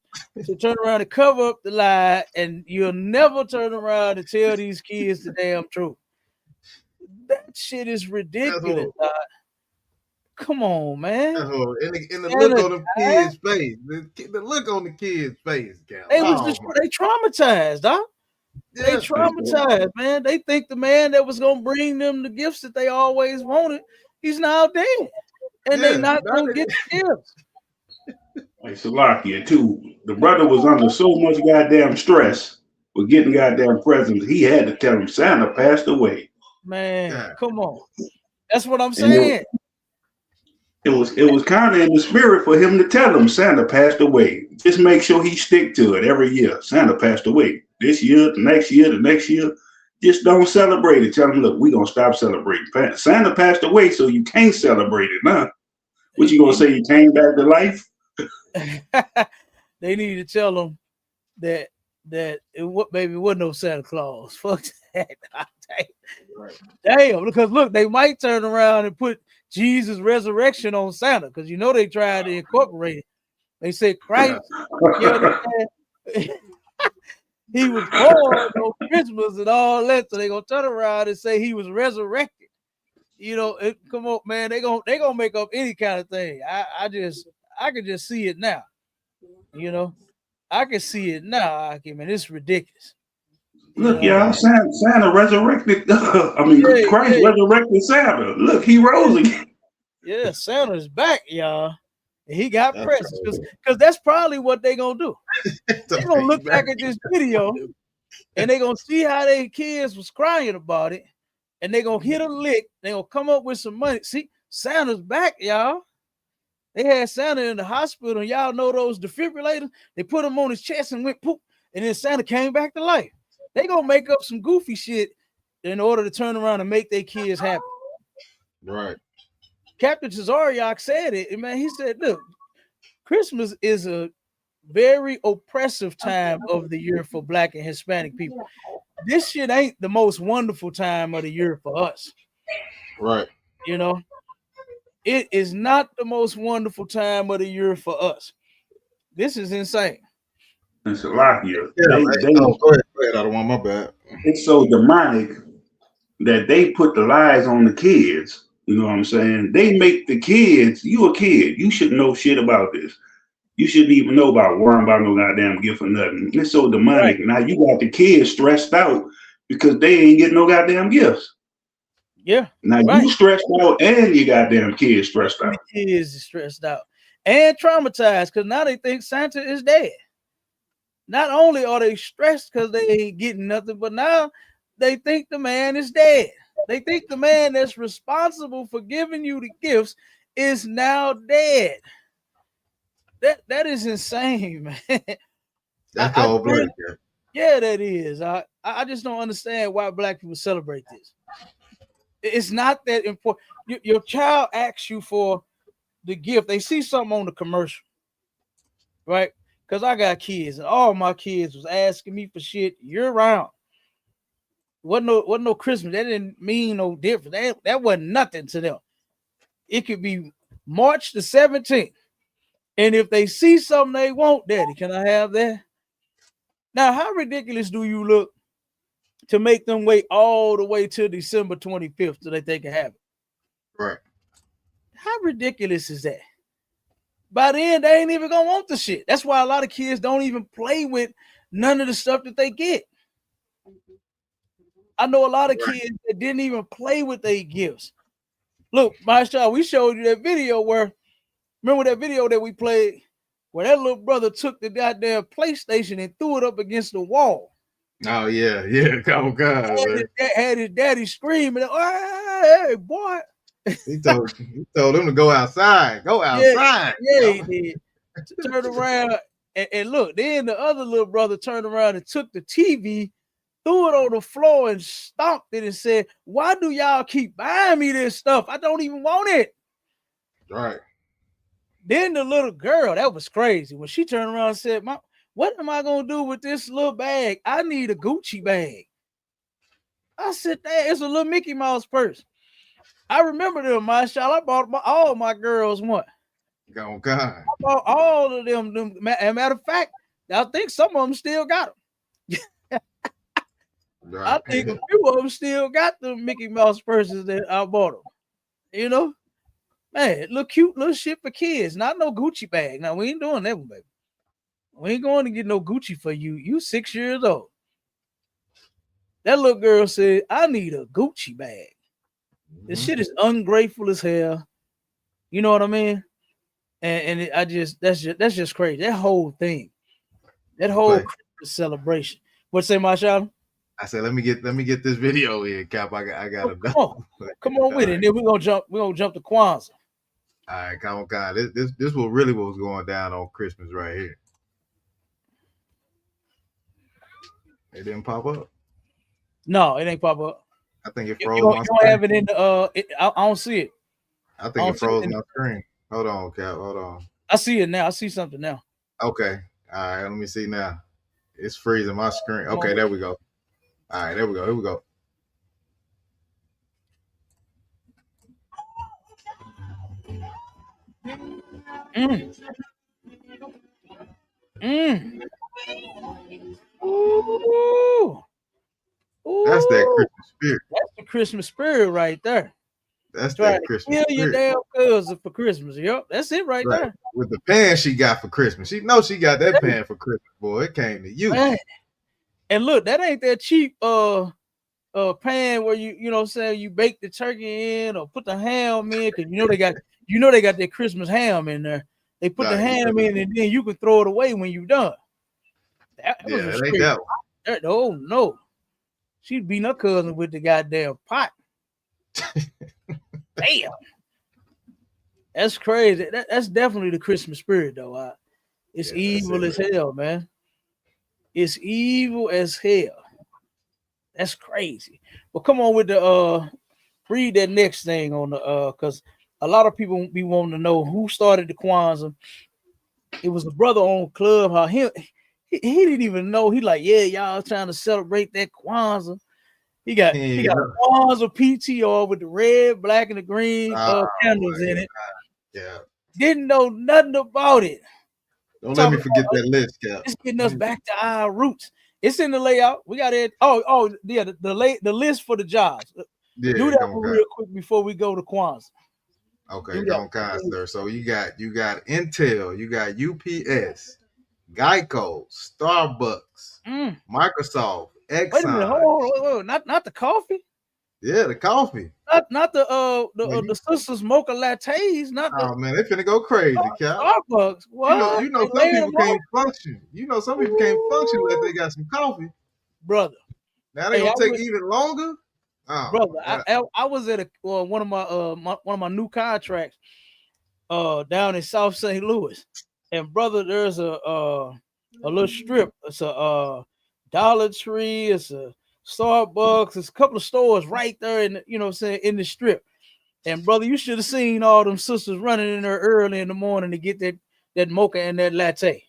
turn around and cover up the lie, and you'll never turn around and tell these kids the damn truth. That shit is ridiculous. Come on, man. And the look on the kid's face. The look on the kid's face, Cal. They traumatized, dog. Yeah, they traumatized, man. They think the man that was gonna bring them the gifts that they always wanted, he's now dead. And they not gonna get the gifts. Like Salakia too. The brother was under so much goddamn stress with getting goddamn presents. He had to tell him Santa passed away. Man, come on. That's what I'm saying. It was kind of in the spirit for him to tell him Santa passed away. Just make sure he stick to it every year. Santa passed away. This year, the next year. Just don't celebrate it. Tell him, look, we're going to stop celebrating. Santa passed away, so you can't celebrate it now. What you going to say, he came back to life? They need to tell them that baby wasn't no Santa Claus. Fuck that. Damn, because look, they might turn around and put Jesus' resurrection on Santa, because you know they tried to incorporate it. They said Christ, he was born on Christmas and all that, so they gonna turn around and say he was resurrected. Come on, man, they gonna make up any kind of thing. I can just see it now. I can see it now. Man, it's ridiculous. Look, y'all, Santa resurrected. Christ resurrected Santa. Look, he rose again. Yeah, Santa's back, y'all. And he got presents, because that's probably what they gonna do. They're gonna look back at this video and they're gonna see how their kids was crying about it, and they're gonna hit a lick. They're gonna come up with some money. See, Santa's back, y'all. They had Santa in the hospital, and y'all know those defibrillators. They put him on his chest and went poop, and then Santa came back to life. They gonna make up some goofy shit in order to turn around and make their kids happy. Right. Captain Cesariak said it, man. He said, look, Christmas is a very oppressive time of the year for Black and Hispanic people. This shit ain't the most wonderful time of the year for us. Right. It is not the most wonderful time of the year for us. This is insane. It's a lot here. Go ahead. I don't want my bad. It's so demonic that they put the lies on the kids. You know what I'm saying? They make the kids, you a kid, you should know shit about this. You shouldn't even know about worrying about no goddamn gift or nothing. It's so demonic. Right. Now you got the kids stressed out because they ain't getting no goddamn gifts. Yeah. Now you stressed out and you goddamn kids stressed out. The kids is stressed out and traumatized because now they think Santa is dead. Not only are they stressed because they ain't getting nothing, but now they think the man is dead. They think the man that's responsible for giving you the gifts is now dead. That is insane, man. That's cold-blooded. Yeah, that is. I just don't understand why Black people celebrate this. It's not that important. Your child asks you for the gift. They see something on the commercial, right? Because I got kids, and all my kids was asking me for shit year round. Wasn't no Christmas. That didn't mean no difference. That wasn't nothing to them. It could be March the 17th. And if they see something they want, Daddy, can I have that? Now, how ridiculous do you look to make them wait all the way till December 25th so that they can have it? Right. How ridiculous is that? By then, they ain't even gonna want the shit. That's why a lot of kids don't even play with none of the stuff that they get. I know a lot of kids that didn't even play with their gifts. Look, my child, we showed you that video where, remember that video that we played where that little brother took the goddamn PlayStation and threw it up against the wall. Oh yeah. Oh God, had his daddy screaming, "Hey, boy!" He told him to go outside. Go outside. Yeah, he did. Turn around and look. Then the other little brother turned around and took the TV, threw it on the floor and stomped it and said, "Why do y'all keep buying me this stuff? I don't even want it." Right. Then the little girl, that was crazy. When she turned around and said, "What am I gonna do with this little bag? I need a Gucci bag." I said, "Dad, it's a little Mickey Mouse purse." I remember them, my child. I bought all my girls one. Oh God. I bought all of them. As a matter of fact, I think some of them still got them. Right. I think a few of them still got the Mickey Mouse purses that I bought them. You know, man, look cute little shit for kids. Not no Gucci bag. Now we ain't doing that one, baby. We ain't going to get no Gucci for you. You 6 years old. That little girl said, "I need a Gucci bag." This shit is ungrateful as hell. You know what I mean? And that's just crazy. That whole thing, that whole Christmas celebration. What say, Marshall? I said, let me get this video in, Cap. I got to come on with it. And then we're gonna jump to Kwanzaa. All right, come on, God. This was really what was going down on Christmas right here. It didn't pop up. No, it ain't pop up. I think it froze. You don't have it in the I don't see it. I think it froze my screen. Hold on, Cap. Hold on. I see it now. I see something now. Okay. All right. Let me see now. It's freezing my screen. Okay, there we go. All right, there we go. Here we go. Ooh. That's that Christmas spirit. That's the Christmas spirit right there. That's that Christmas spirit. Your damn cousin for Christmas. Yep, that's it right there. With the pan she got for Christmas. She knows she got that pan for Christmas, boy. It came to you. Man. And look, that ain't that cheap pan where you know what I'm saying, you bake the turkey in or put the ham in, because you know they got that Christmas ham in there. They put the ham in and then you can throw it away when you're done. That ain't that one. Oh no. She'd beat her cousin with the goddamn pot. Damn. That's crazy. That's definitely the Christmas spirit, though. It's evil as hell, man. It's evil as hell. That's crazy. But come on with the read that next thing on the because a lot of people be wanting to know who started the Kwanzaa. It was a brother on Club. He didn't even know. He like, yeah, y'all trying to celebrate that Kwanzaa. He got Kwanzaa PTR with the red, black, and the green candles in it. Yeah. Didn't know nothing about it. Don't let me forget that list, Cap. It's getting us back to our roots. It's in the layout. We got it. Oh yeah, the list for the jobs. Yeah, do that one real quick before we go to Kwanzaa. Okay, don't sir. So you got Intel, you got UPS, Geico, Starbucks, Microsoft, Exxon. Wait a minute, hold on. Not the coffee. Yeah, the coffee. Not the sisters mocha lattes. Oh man, they finna go crazy, Cap. Starbucks. What? You know some people can't function. You know some people can't function unless they got some coffee, brother. Now they gonna take even longer. Oh, brother, I was at one of my new contracts down in South St. Louis, and brother, there's a little strip. It's a Dollar Tree. It's a Starbucks. There's a couple of stores right there in in the strip. And brother, you should have seen all them sisters running in there early in the morning to get that mocha and that latte.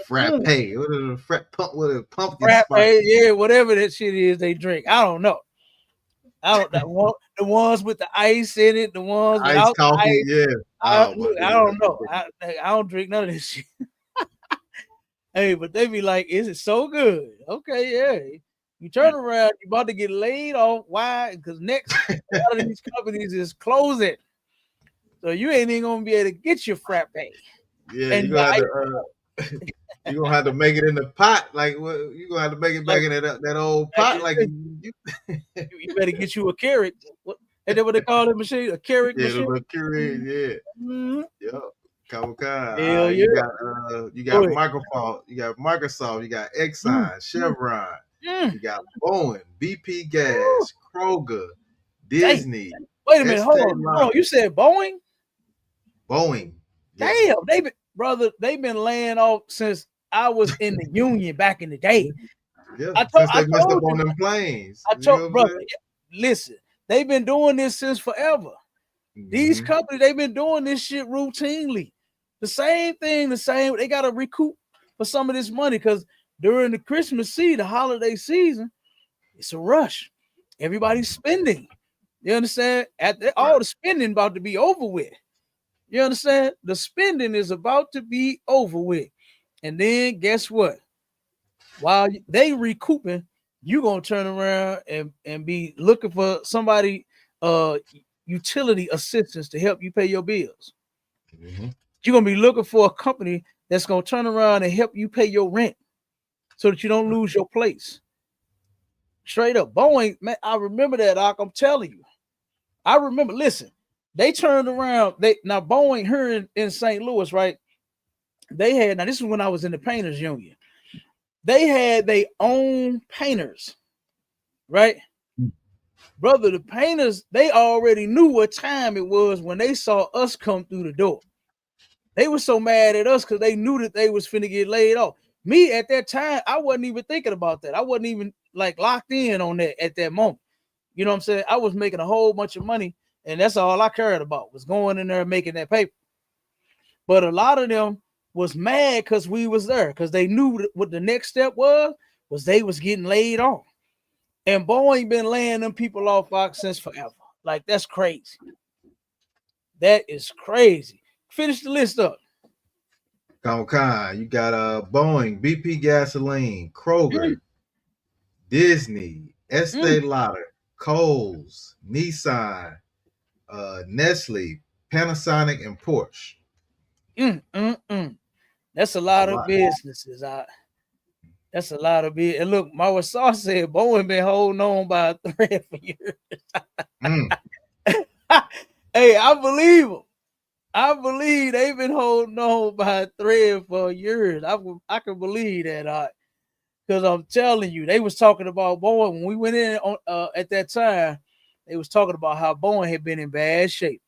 Frappe, what is a pumpkin Frappe, spice? yeah, whatever that shit is they drink. I don't know. The ones with the ice in it, the ones without coffee, ice. yeah. I don't know. I don't drink none of this shit. Hey, but they be like, "Is it so good?" Okay, yeah. You turn around, you about to get laid off. Why? Because next, a lot of these companies is closing, so you ain't even gonna be able to get your frappe. Yeah, and You gonna have to make it in the pot, like what? You gonna have to make it back in that old pot, like you you better get you a carrot. What? Is that what they call the machine? A carrot yeah, the machine? little curry, yeah, Mm-hmm. yeah. Kawakai. Hell yeah. You Go got ahead. Microsoft, you got Exxon, Chevron, Mm. you got Boeing, BP Woo. Gas, Kroger, Dang. Disney, Wait a minute. Estee Hold on. Lauder, You said Boeing? Boeing. Yeah. Damn. They've been laying off since I was in the union back in the day. Yeah, I since they messed told up on you. them planes. I You told know what I'm brother, saying? listen, they've been doing this since forever. These companies, they've been doing this shit routinely. The same thing, they got to recoup for some of this money because during the Christmas season, the holiday season, it's a rush. Everybody's spending. You understand? All the spending about to be over with. You understand? The spending is about to be over with. And then guess what? While they recouping, you're gonna turn around and be looking for somebody utility assistance to help you pay your bills. You're gonna be looking for a company that's gonna turn around and help you pay your rent so that you don't lose your place. Straight up, Boeing, man, I remember that. I'm telling you, I remember. Listen, they turned around. Now Boeing here in St. Louis, right? Now this is when I was in the painters union. They had their own painters, right? Brother, the painters, they already knew what time it was when they saw us come through the door. They were so mad at us because they knew that they was finna get laid off. Me at that time, I wasn't even thinking about that. I wasn't even like locked in on that at that moment. You know what I'm saying? I was making a whole bunch of money, and that's all I cared about was going in there and making that paper. But a lot of them was mad because we was there because they knew what the next step was they was getting laid off. And Boeing been laying them people off since forever. Like, that's crazy. That is crazy. Finish the list up. You got Boeing, BP Gasoline, Kroger, Disney, Estee Lauder, Kohl's, Nissan, Nestle, Panasonic, and Porsche. That's a lot of businesses. That's a lot of business. And look, my Wasaw said Boeing been holding on by a thread for years. Hey, I believe them. I believe they've been holding on by a thread for years. I can believe that. Because I'm telling you, they was talking about Boeing when we went in on at that time. They was talking about how Boeing had been in bad shape,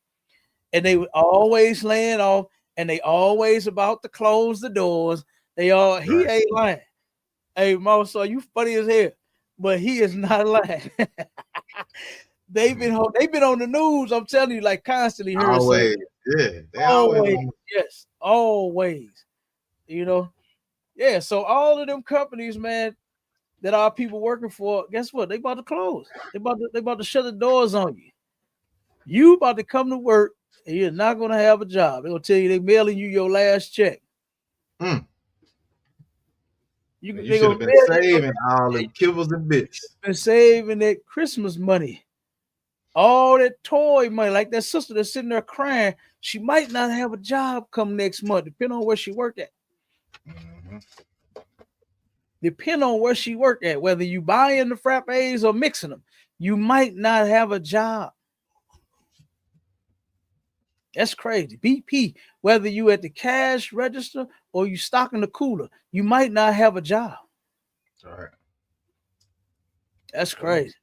and they were always laying off, and they always about to close the doors. He ain't lying. Hey, Mo, so you funny as hell, but he is not lying. They've been on the news. I'm telling you, like constantly. Always, yeah. They always. Yes, always. You know, yeah. So all of them companies, man, that our people working for, guess what? They about to close. They about to shut the doors on you. You about to come to work and you're not gonna have a job. They're gonna tell you they mailing you your last check. You should have been saving all the kibbles and bits. Been saving that Christmas money. All that toy money, like that sister that's sitting there crying, she might not have a job come next month, depending on where she worked at. Depending on where she worked at, whether you buying the frappes or mixing them, you might not have a job. That's crazy. BP, whether you at the cash register or you stocking the cooler, you might not have a job. All right. That's crazy.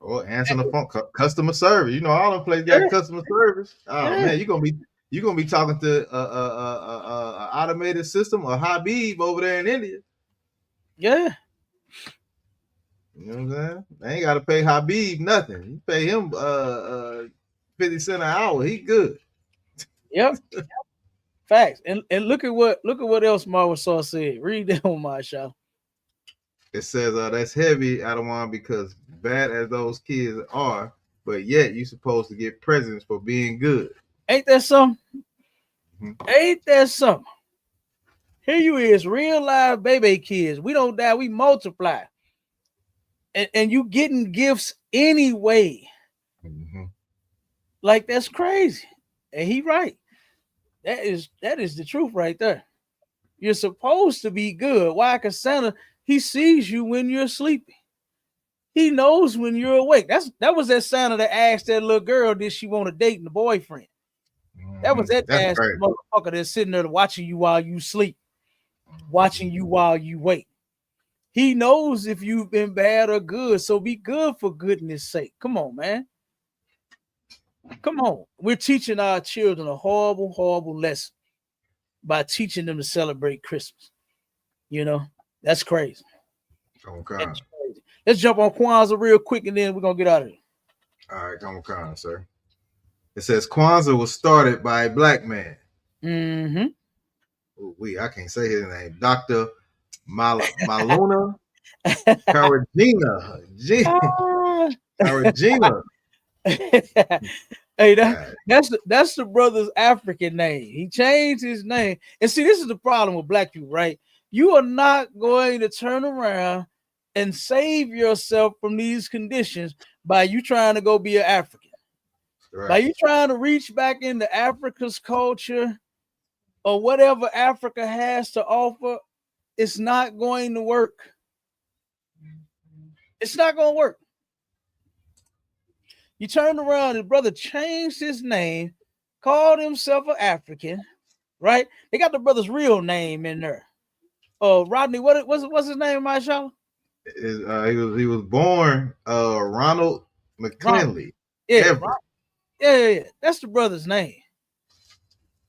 Or answering the phone, customer service. You know, all them places got customer service. Oh man, you're gonna be talking to a automated system or Habib over there in India. Yeah. You know what I'm saying? They ain't gotta pay Habib nothing. You pay him 50 cents an hour. He good. Yep. Facts. And look at what else Marwasaw said. Read that on my show. It says that's heavy, Adawan, because bad as those kids are, but yet you supposed to get presents for being good. Ain't that something? Ain't that something? Here you is, real live baby kids. We don't die, we multiply. And you getting gifts anyway. Like, that's crazy. And he right. That is the truth right there. You're supposed to be good. Why? Because Santa, he sees you when you're sleeping. He knows when you're awake. That was that Santa that asked that little girl, did she want to date the boyfriend? That was that That's nasty crazy. motherfucker that's sitting there watching you while you sleep, watching you while you wake. He knows if you've been bad or good, so be good for goodness sake. Come on, man. Come on. We're teaching our children a horrible, horrible lesson by teaching them to celebrate Christmas. You know, that's crazy. Okay. That's crazy. Let's jump on Kwanzaa real quick and then we're going to get out of here. All right, come on, sir. It says Kwanzaa was started by a black man. Mm-hmm. I can't say his name. Dr. Maluna Caragina. Caragina. Hey, that's the brother's African name. He changed his name. And see, this is the problem with black people, right? You are not going to turn around and save yourself from these conditions by you trying to go be an African. Right. By you trying to reach back into Africa's culture or whatever Africa has to offer, it's not going to work. It's not going to work. You turned around, his brother changed his name, called himself an African, right? They got the brother's real name in there. Rodney, what's his name, Mashallah? He was born Ronald McClellan. Yeah, yeah, that's the brother's name.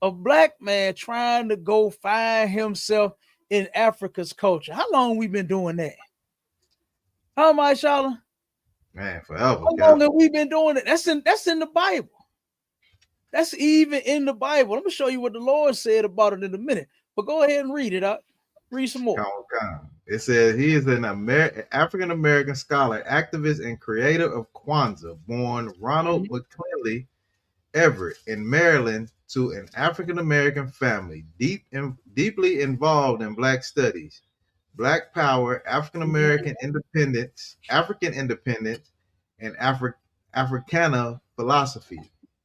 A black man trying to go find himself in Africa's culture. How long we been doing that? How am I, Mashallah? Man, forever. How long have we been doing it? That's in the Bible. That's even in the Bible. I'm gonna show you what the Lord said about it in a minute. But go ahead and read it out. Read some more. It says he is an African American scholar, activist, and creator of Kwanzaa, born Ronald McClellan Everett in Maryland to an African American family, deeply involved in Black studies, Black power, African American independence, African independence, and Africana philosophy.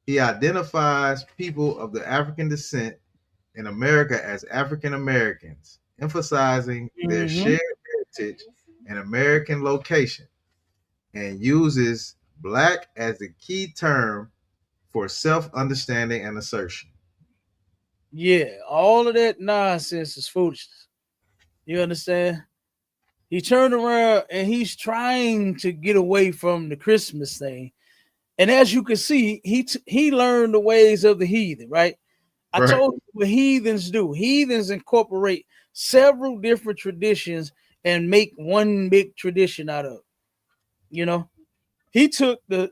He identifies people of the African descent in America as African Americans, emphasizing their shared heritage and American location, and uses Black as the key term for self-understanding and assertion. Yeah, all of that nonsense is foolishness. You understand? He turned around and he's trying to get away from the Christmas thing. And as you can see, he learned the ways of the heathen, right? I told you what heathens do. Heathens incorporate several different traditions and make one big tradition out of it. You know, he took the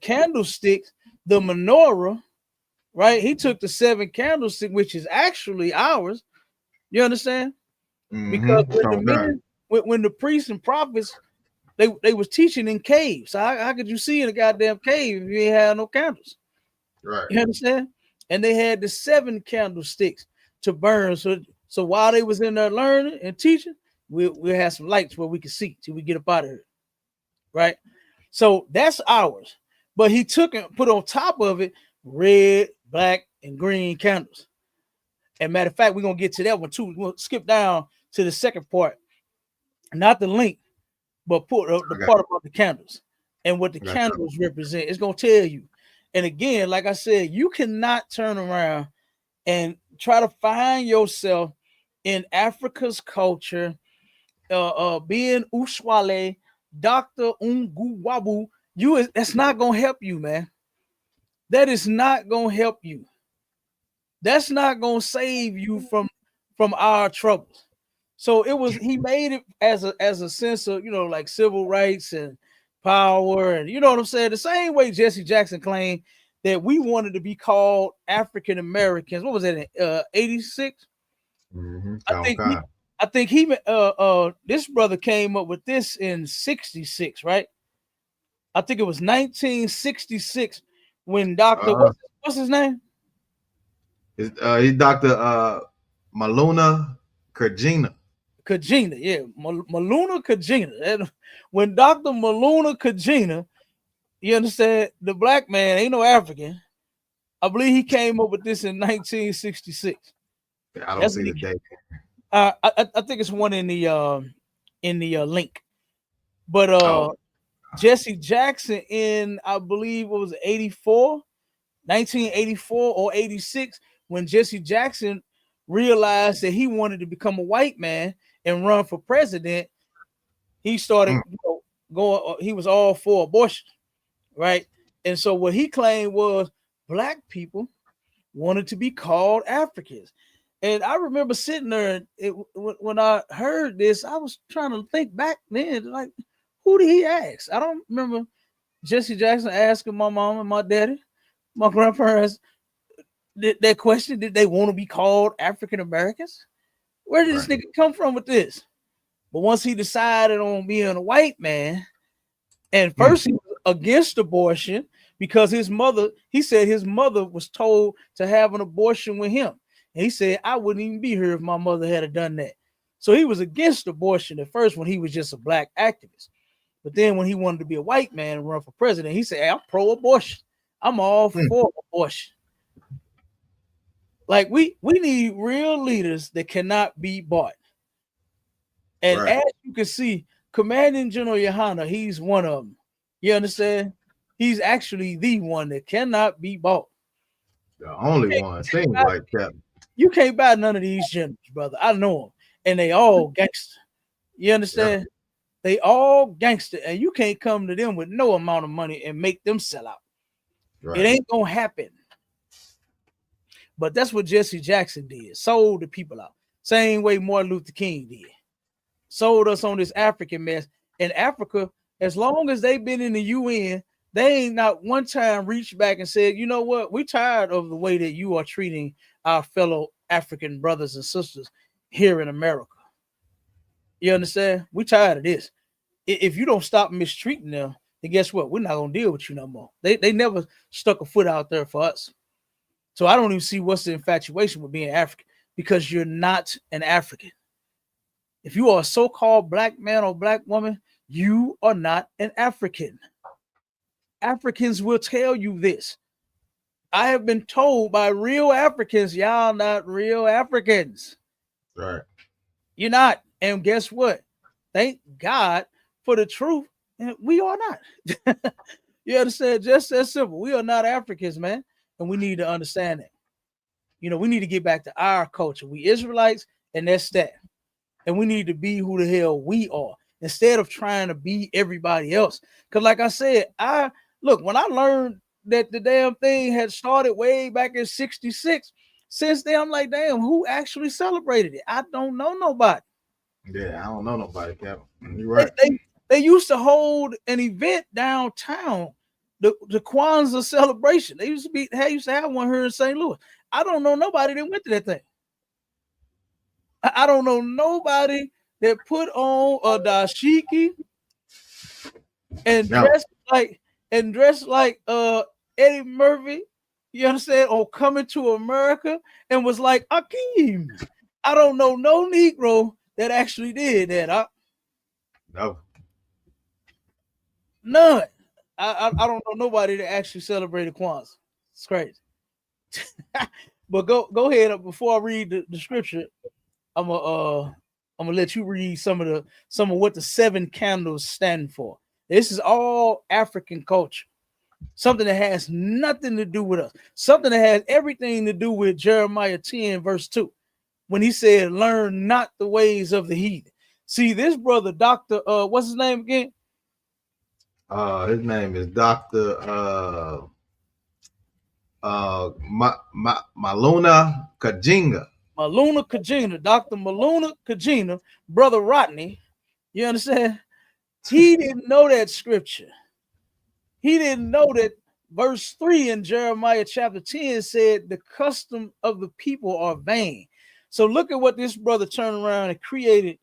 candlesticks, the menorah, right? He took the 7 candlestick, which is actually ours. You understand? Because when the priests and prophets, they was teaching in caves. So how could you see in a goddamn cave if you ain't had no candles? Right. You understand? And they had the 7 candlesticks to burn. So while they was in there learning and teaching, we'll have some lights where we can see till we get up out of here. Right? So that's ours. But he took and put on top of it red, black, and green candles. And matter of fact, we're gonna get to that one too. We'll skip down to the second part, not the link, but put the part about the candles and what the candles represent. It's gonna tell you. And again, like I said, you cannot turn around and try to find yourself in Africa's culture, being Uswale, Dr. Unguwabu. That's not gonna help you, man. That is not gonna help you. That's not gonna save you from our troubles. So he made it as a sense of, like civil rights and power, and you know what I'm saying? The same way Jesse Jackson claimed that we wanted to be called African Americans. What was that in 86? I think this brother came up with this in 66, right? I think it was 1966 when Dr. What's his name? He's Dr. Maluna Kajina. Kajina, yeah, Maluna Kajina. When Dr. Maluna Kajina, you understand, the black man ain't no African. I believe he came up with this in 1966. I don't see the date. I think it's one in the link. But Jesse Jackson in, I believe it was 1984 or 86, when Jesse Jackson realized that he wanted to become a white man and run for president, he started going. He was all for abortion, right? And so what he claimed was black people wanted to be called Africans. And I remember sitting there, and when I heard this, I was trying to think back then, like, who did he ask? I don't remember Jesse Jackson asking my mom and my daddy, my grandparents, that question. Did they want to be called African Americans? Where did this nigga come from with this? But once he decided on being a white man, and first he was against abortion because he said his mother was told to have an abortion with him. And he said, I wouldn't even be here if my mother had done that. So he was against abortion at first when he was just a black activist. But then when he wanted to be a white man and run for president, he said, hey, I'm pro-abortion. I'm all for abortion. Like, we need real leaders that cannot be bought. And as you can see, Commanding General Yohana, he's one of them. You understand? He's actually the one that cannot be bought. The only one. Seems like that. You can't buy none of these generals, brother. I know them. And they all gangster. You understand? Yeah. They all gangster. And you can't come to them with no amount of money and make them sell out. Right. It ain't going to happen. But that's what Jesse Jackson did. Sold the people out. Same way Martin Luther King did. Sold us on this African mess. In Africa, as long as they've been in the UN, they ain't not one time reached back and said, you know what? We're tired of the way that you are treating our fellow African brothers and sisters here in America. You understand? We're tired of this. If you don't stop mistreating them, then guess what? We're not going to deal with you no more. They never stuck a foot out there for us. So I don't even see what's the infatuation with being African, because you're not an African. If you are a so-called black man or black woman, you are not an African. Africans will tell you this. I have been told by real Africans, y'all not real Africans. Right. You're not. And guess what? Thank God for the truth. And we are not. You understand? Just as simple. We are not Africans, man. And we need to understand that. You know, we need to get back to our culture. We Israelites, and that's that. And we need to be who the hell we are instead of trying to be everybody else. Because like I said, when I learned that the damn thing had started way back in 66, since then I'm like, damn, who actually celebrated it? I don't know nobody. Yeah, I don't know nobody, Kevin. You're right. They used to hold an event downtown, the Kwanzaa celebration. They used to have one here in St. Louis. I don't know nobody that went to that thing. I don't know nobody that put on a dashiki and dressed like Eddie Murphy, you understand, or Coming to America, and was like Akeem. I don't know no Negro that actually did that. No. None. I don't know nobody that actually celebrated Kwanzaa. It's crazy. But go ahead before I read the scripture. I'm gonna let you read some of what the 7 candles stand for. This is all African culture. Something that has nothing to do with us. Something that has everything to do with Jeremiah 10 verse 2. When he said, learn not the ways of the heathen. See, this brother, Dr. What's his name again? His name is Dr. Maluna Kajinga. Maluna Kajina, Dr. Maluna Kajina, Brother Rodney, you understand? He didn't know that scripture. He didn't know that verse 3 in Jeremiah chapter 10 said the custom of the people are vain. So look at what this brother turned around and created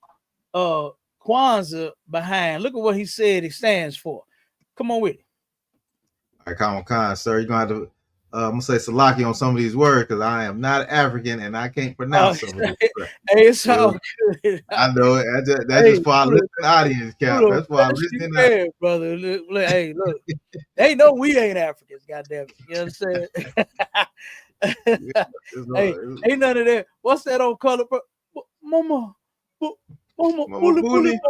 Kwanzaa behind. Look at what he said it stands for. Come on with it. All right, come on, sir. You're going to have to I'm gonna say Salaki on some of these words because I am not African and I can't pronounce some of these words. Hey, it's all good. I know it. That's just for our listening audience, Cap. That's for our listening audience, brother. Hey, look, they know we ain't Africans. Goddamn it, you understand? Hey, ain't none of that. What's that on color, bro? Mama, mama, bully, bully.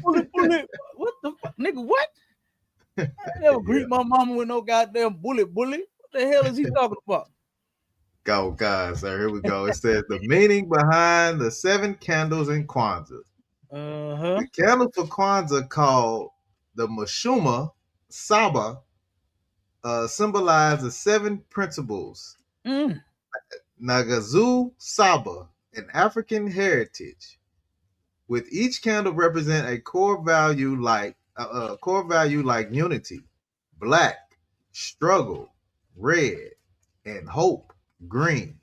mama, bully. What the fuck, nigga? What? I never greet my mama with no goddamn bully. What the hell is he talking about? Go, guys, sir. Here we go. It says the meaning behind the 7 candles in Kwanzaa. The candle for Kwanzaa, called the Mashuma Saba, symbolize the 7 principles. Nagazu Saba, an African heritage, with each candle represent a core value like unity, black, struggle, red, and hope, green.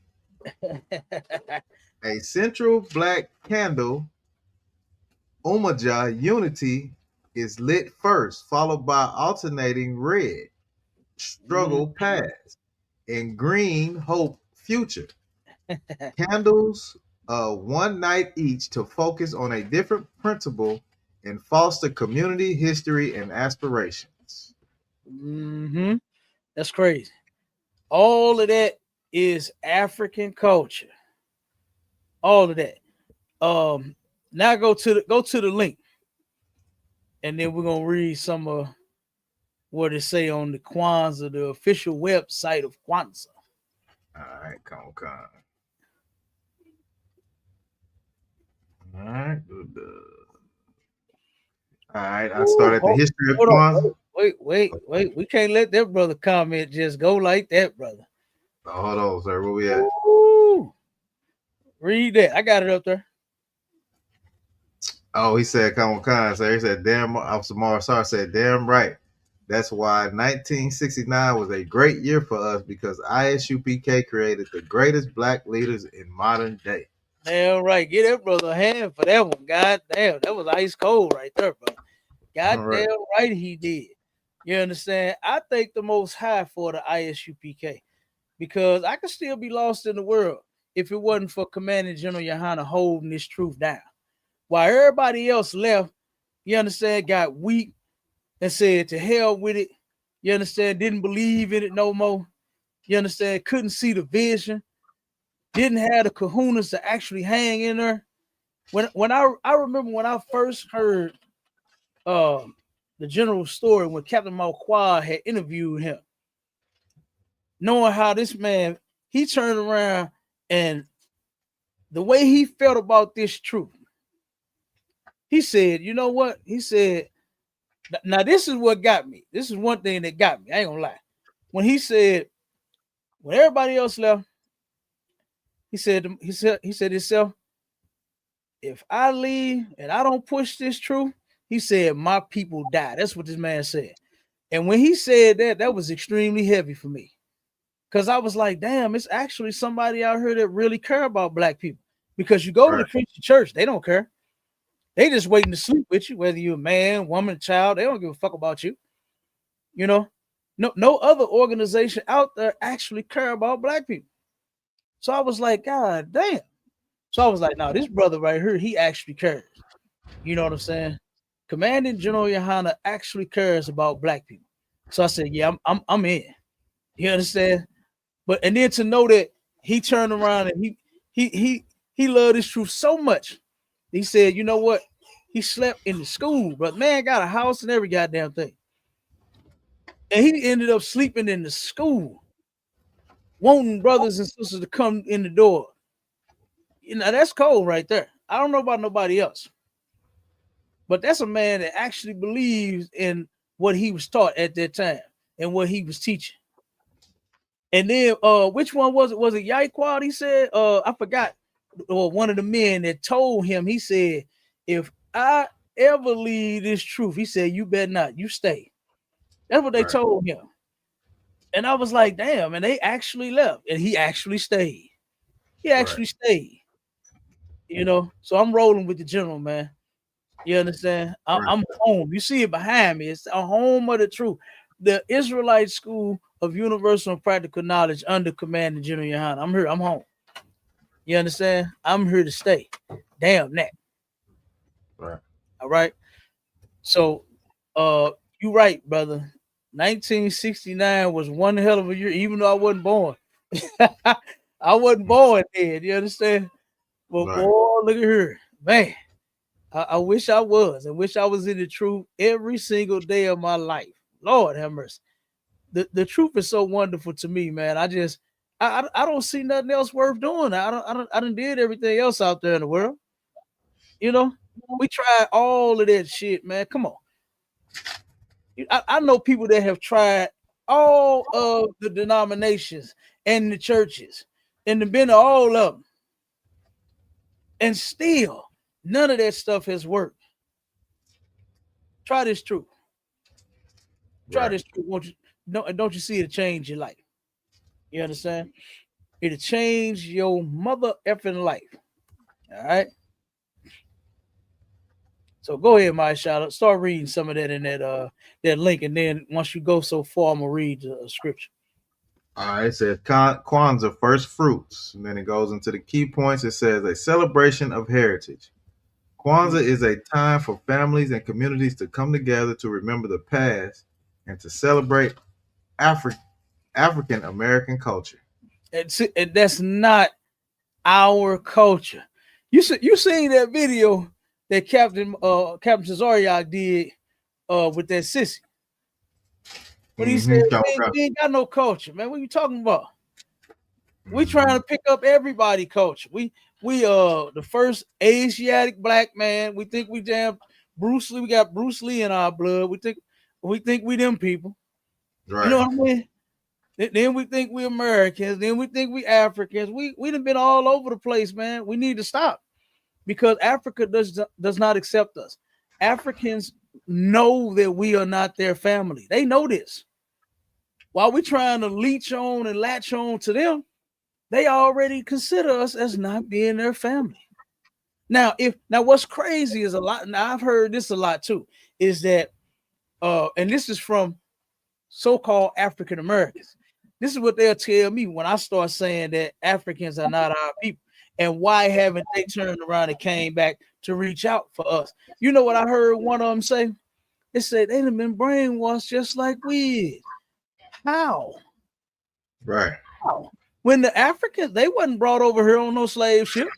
A central black candle, Umaja, unity, is lit first, followed by alternating red, struggle, past, and green, hope, future. Candles, 1 night each, to focus on a different principle and foster community, history, and aspirations. That's crazy. All of that is African culture. All of that. Now go to the link, and then we're gonna read some of what it say on the Kwanzaa, the official website of Kwanzaa. All right, come. All right, good. All right, I started the history of Kwanzaa. Wait. We can't let that brother comment just go like that, brother. Oh, hold on, sir. Where we at? Ooh. Read that. I got it up there. Oh, he said, come on, sir. He said, damn, Samar Sar said, damn right. That's why 1969 was a great year for us, because ISUPK created the greatest black leaders in modern day. Damn right. Get that brother a hand for that one. God damn. That was ice cold right there, bro. God damn right he did. You understand? I thank the Most High for the ISUPK, because I could still be lost in the world if it wasn't for Commanding General Yohana holding this truth down. While everybody else left, you understand, got weak and said to hell with it. You understand? Didn't believe in it no more. You understand? Couldn't see the vision. Didn't have the kahunas to actually hang in there. When I remember when I first heard the general story, when Captain Malquad had interviewed him, knowing how this man, he turned around and the way he felt about this truth, he said, you know what? He said, now this is what got me. This is one thing that got me. I ain't gonna lie. When he said, when everybody else left, he said himself, if I leave and I don't push this truth, he said, my people die. That's what this man said. And when he said that, that was extremely heavy for me. Because I was like, damn, it's actually somebody out here that really care about black people. Because you go to the Christian church, they don't care. They just waiting to sleep with you, whether you're a man, woman, child. They don't give a fuck about you. You know, no other organization out there actually care about black people. So I was like, God damn. So I was like, no, this brother right here, he actually cares. You know what I'm saying? Commanding General Yohana actually cares about black people. So I said, yeah, I'm in. You understand? But and then to know that he turned around and he loved his truth so much. He said, you know what? He slept in the school, but man got a house and every goddamn thing. And he ended up sleeping in the school, wanting brothers and sisters to come in the door. You know, that's cold right there. I don't know about nobody else. But that's a man that actually believes in what he was taught at that time and what he was teaching. And then which one was it? Was it Yaiquad? He said, I forgot. Or one of the men that told him, he said, if I ever leave this truth, he said, you better not, you stay. That's what they told him. And I was like, damn, and they actually left. And he actually stayed. He actually stayed. You know, so I'm rolling with the general, man. You understand? I'm home. You see it behind me. It's a home of the truth. The Israelite School of Universal and Practical Knowledge under Commanding General Yohana. I'm here. I'm home. You understand? I'm here to stay. Damn that. Right. All right. So, you right, brother. 1969 was one hell of a year, even though I wasn't born. I wasn't born then, you understand? But Right. boy, look at her. Man, I wish I was. I wish I was in the truth every single day of my life. Lord have mercy. The truth is so wonderful to me, man. I don't see nothing else worth doing. I done did everything else out there in the world. You know, we tried all of that shit, man. Come on. I know people that have tried all of the denominations and the churches and been to all of them. And still, none of that stuff has worked. Try this truth. Try this truth. Don't you see it change your life? You understand? It'll change your mother effing life. All right. So go ahead, my shout out. Start reading some of that in that link, and then once you go so far, I'm gonna read the scripture. All right, it says Kwanzaa, first fruits. And then it goes into the key points. It says a celebration of heritage. Kwanzaa is a time for families and communities to come together to remember the past and to celebrate African American culture. And that's not our culture. You seen that video that Captain Cesariak did with that sissy? When he said we ain't got no culture, man. What are you talking about? We trying to pick up everybody culture. We the first Asiatic black man. We think we damn Bruce Lee. We got Bruce Lee in our blood. We think we them people. Right. You know what I mean? Then we think we Americans. Then we think we Africans. We done been all over the place, man. We need to stop because Africa does not accept us. Africans know that we are not their family. They know this. While we trying to leech on and latch on to them, they already consider us as not being their family. Now, what's crazy is a lot. Now I've heard this a lot too. Is that and this is from so-called African Americans. This is what they'll tell me when I start saying that Africans are not our people. And why haven't they turned around and came back to reach out for us? You know what I heard one of them say? They said they done been brainwashed just like we is. How? Right. How? When the Africans, they wasn't brought over here on no slave ship.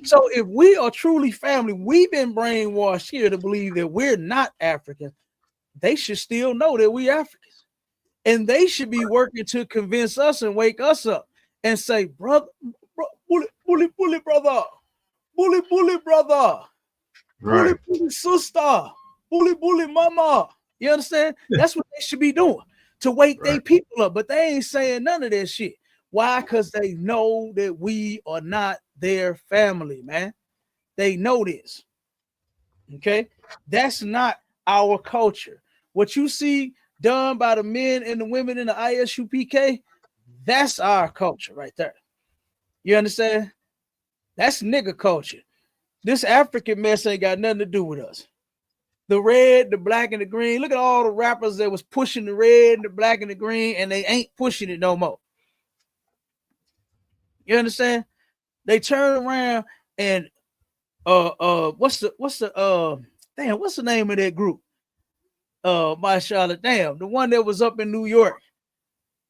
So if we are truly family, we've been brainwashed here to believe that we're not Africans. They should still know that we Africans. And they should be working to convince us and wake us up and say, brother, bully, brother. Bully, brother. Right. Bully, sister. Bully, mama. You understand? That's what they should be doing to wake their people up. But they ain't saying none of that shit. Why? Because they know that we are not their family, man. They know this. Okay? That's not our culture. What you see done by the men and the women in the ISUPK, that's our culture right there. You understand? That's nigga culture. This African mess ain't got nothing to do with us. The red, the black, and the green. Look at all the rappers that was pushing the red, and the black, and the green, and they ain't pushing it no more. You understand? They turn around and what's the name of that group? My Charlotte, damn, the one that was up in New York.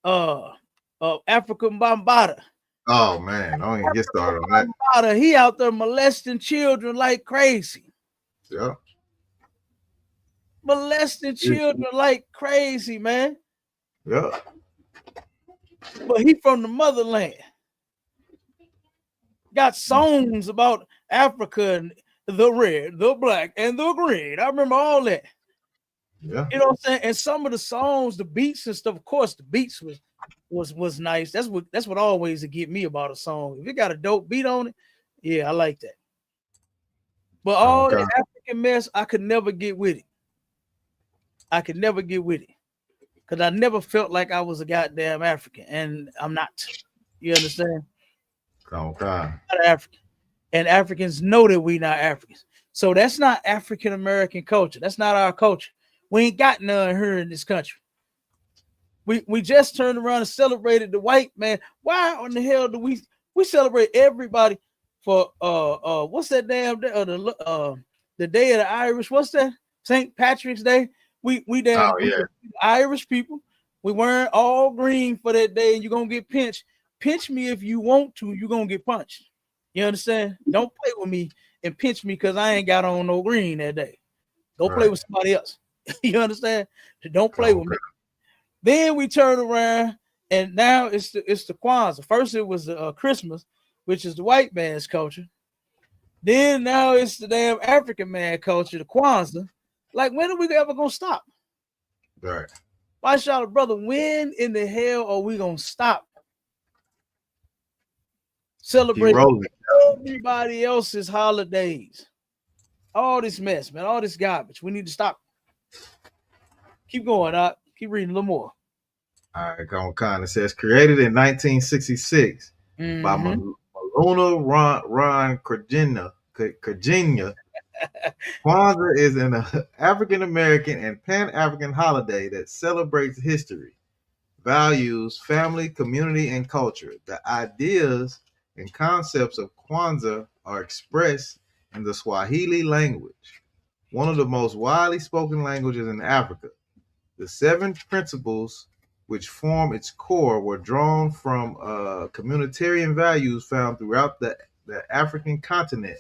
African Bambaataa. Oh man, I don't even get started on that. Bambaataa, he out there molesting children like crazy. Yeah. Molesting children like crazy, man. Yeah. But he from the motherland. Got songs about Africa and the red, the black, and the green. I remember all that. Yeah. You know what I'm saying? And some of the songs, the beats and stuff, of course, the beats was nice. That's what always to get me about a song. If it got a dope beat on it, yeah, I like that. But all the African mess, I could never get with it. I could never get with it. Because I never felt like I was a goddamn African. And I'm not. You understand? Okay. I'm not African. And Africans know that we not Africans. So that's not African American culture. That's not our culture. We ain't got none here in this country. We just turned around and celebrated the white man. Why in the hell do we celebrate everybody for what's that damn day, the day of the Irish? What's that? St. Patrick's Day. We damn Irish people. We weren't all green for that day, and you're gonna get pinched. Pinch me if you want to, you're gonna get punched. You understand? Don't play with me and pinch me because I ain't got on no green that day. Go play with somebody else. You understand? Don't play with me. Then we turn around, and now it's the Kwanzaa. First it was the Christmas, which is the white man's culture. Then now it's the damn African man culture, the Kwanzaa. Like, when are we ever gonna stop? Right. My shout, brother, when in the hell are we gonna stop celebrating everybody else's holidays? All this mess, man, all this garbage. We need to stop. Keep going, keep reading a little more. All right, come on. It says created in 1966 by Maluna Ron Virginia. Kwanzaa is an African American and Pan African holiday that celebrates history, values, family, community, and culture. The ideas and concepts of Kwanzaa are expressed in the Swahili language, one of the most widely spoken languages in Africa. The 7 principles which form its core were drawn from communitarian values found throughout the African continent.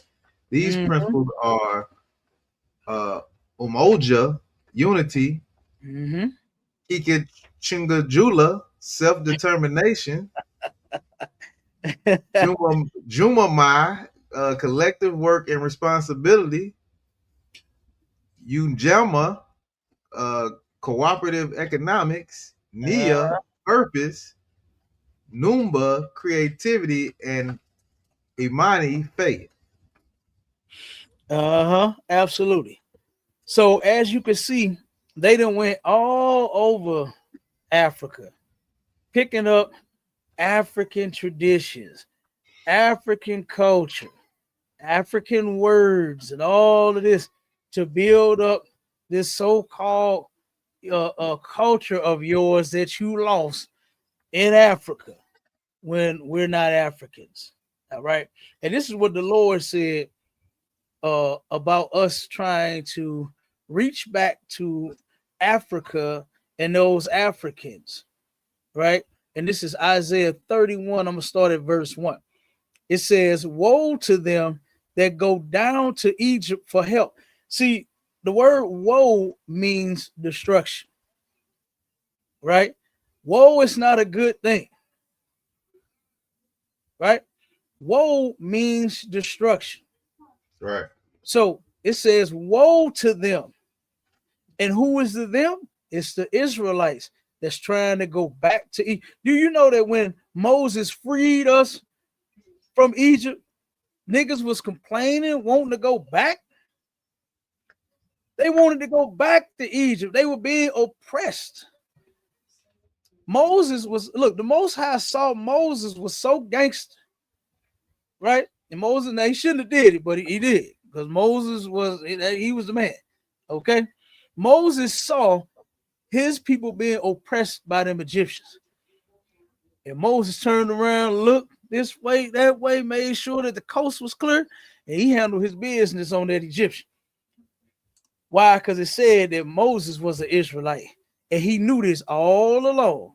These principles are umoja, unity, Ikechingajula, self-determination, Jumamai, collective work and responsibility, Unjama, cooperative economics, Nia, purpose, Numba, creativity, and Imani, faith. Absolutely. So as you can see, they done went all over Africa, picking up African traditions, African culture, African words, and all of this to build up this so-called culture of yours that you lost in Africa when we're not Africans. All right. And this is what the Lord said about us trying to reach back to Africa and those Africans. Right. And this is Isaiah 31. I'm going to start at verse 1. It says, woe to them that go down to Egypt for help. See, the word woe means destruction. Right? Woe is not a good thing. Right? Woe means destruction. Right. So it says, woe to them. And who is the them? It's the Israelites that's trying to go back to Egypt. Do you know that when Moses freed us from Egypt, niggas was complaining, wanting to go back? They wanted to go back to Egypt. They were being oppressed. Moses was, look, the Most High saw Moses was so gangster, right? And Moses, now he shouldn't have did it, but he did, because Moses was, he was the man, okay? Moses saw his people being oppressed by them Egyptians. And Moses turned around, looked this way, that way, made sure that the coast was clear, and he handled his business on that Egyptian. Why? Because it said that Moses was an Israelite, and he knew this all along.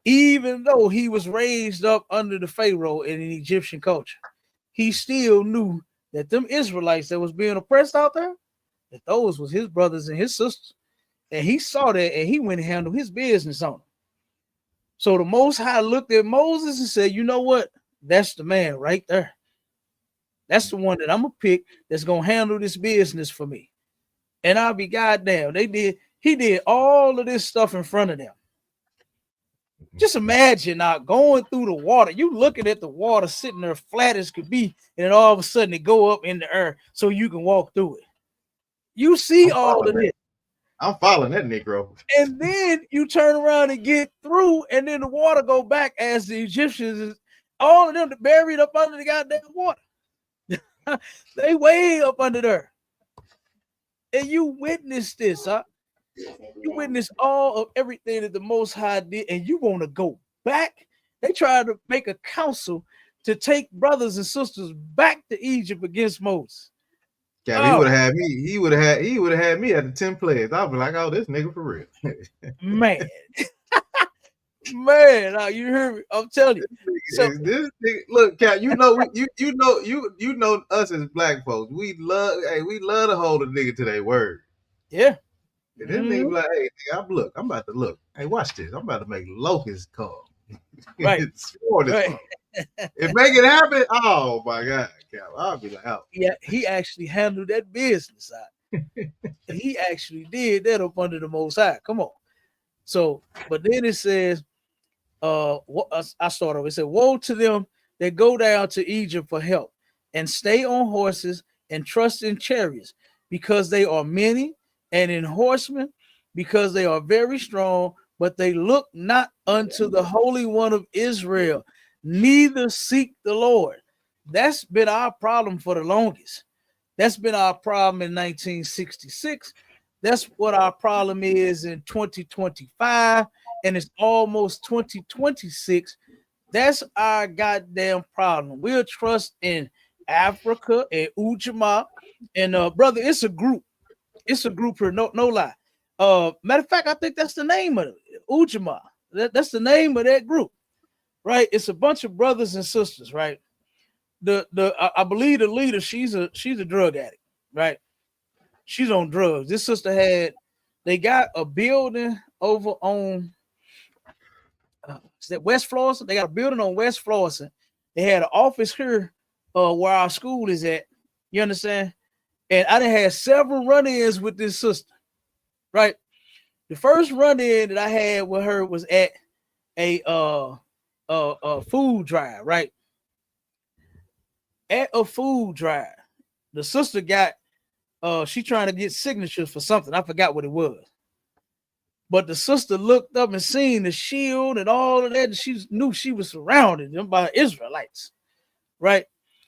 Even though he was raised up under the Pharaoh in an Egyptian culture, he still knew that them Israelites that was being oppressed out there, that those was his brothers and his sisters. And he saw that, and he went and handled his business on them. So the Most High looked at Moses and said, you know what? That's the man right there. That's the one that I'm going to pick that's going to handle this business for me. And I'll be goddamn. He did all of this stuff in front of them. Just imagine now going through the water. You looking at the water sitting there flat as could be, and then all of a sudden it go up in the air so you can walk through it. You see all of this. I'm following that Negro. And then you turn around and get through, and then the water go back as the Egyptians, all of them buried up under the goddamn water. They way up under there. And you witness this, huh? You witness all of everything that the Most High did, and you want to go back. They tried to make a council to take brothers and sisters back to Egypt against Moses. Yeah, he would have had me. He would have had me at the 10 players. I'd be like, oh, this nigga for real. Man, Man, you hear me? I'm telling you. So This nigga, look, Cat, you know us as black folks. We love to hold a nigga to their word. yeah. And this nigga be like, hey, nigga, I'm about to look. Hey, watch this. I'm about to make locusts come. Right. Right. And make it happen. Oh my God, Cal. I'll be like, oh. Yeah, he actually handled that business side. He actually did that up under the Most High. Come on. So, but then it says, I start over. It said, "Woe to them that go down to Egypt for help, and stay on horses and trust in chariots, because they are many, and in horsemen, because they are very strong, but they look not unto the Holy One of Israel, neither seek the Lord." That's been our problem for the longest. That's been our problem in 1966. That's what our problem is in 2025, and it's almost 2026. That's our goddamn problem. We'll trust in Africa and Ujamaa. And brother, it's a group. It's a group here, no lie. Matter of fact, I think that's the name of it. Ujamaa. That's the name of that group, right? It's a bunch of brothers and sisters, right? I believe the leader, she's a drug addict, right? She's on drugs. This sister they got a building over on is that West Florissant? They got a building on West Florissant. They had an office here where our school is at. You understand? And I done had several run-ins with this sister, right? The first run-in that I had with her was at a food drive, right? At a food drive, the sister got she trying to get signatures for something. I forgot what it was. But the sister looked up and seen the shield and all of that, and she knew she was surrounded by Israelites, right?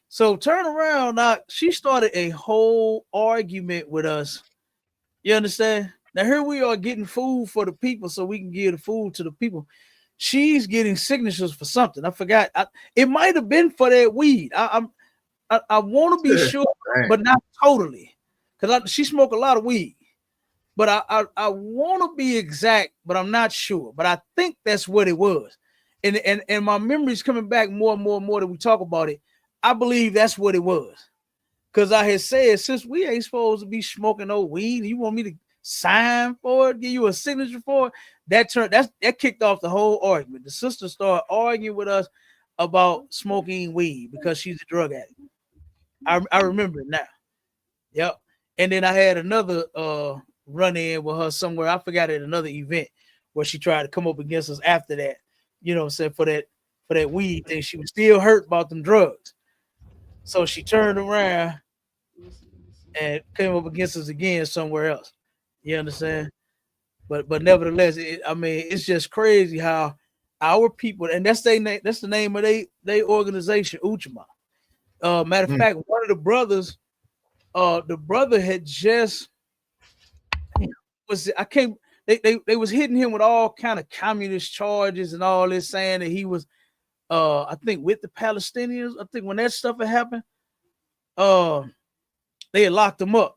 So turn around, now she started a whole argument with us. You understand? Now here we are getting food for the people so we can give the food to the people. She's getting signatures for something. I forgot. It might have been for that weed. I want to be sure, but not totally, because she smoked a lot of weed. But I want to be exact, but I'm not sure. But I think that's what it was. And my memory's coming back more and more and more that we talk about it. I believe that's what it was. Because I had said, since we ain't supposed to be smoking no weed, you want me to sign for it, give you a signature for it? That kicked off the whole argument. The sister started arguing with us about smoking weed because she's a drug addict. I remember it now. Yep. And then I had another run-in with her somewhere. I forgot at another event where she tried to come up against us after that. You know what I'm saying? For that weed thing. She was still hurt about them drugs. So she turned around and came up against us again somewhere else. You understand? But nevertheless, it's just crazy how our people, and that's the name of they organization, Ujamaa. Matter of fact, one of the brothers, the brother had just they was hitting him with all kind of communist charges and all this, saying that he was I think with the Palestinians. I think when that stuff had happened, they had locked him up,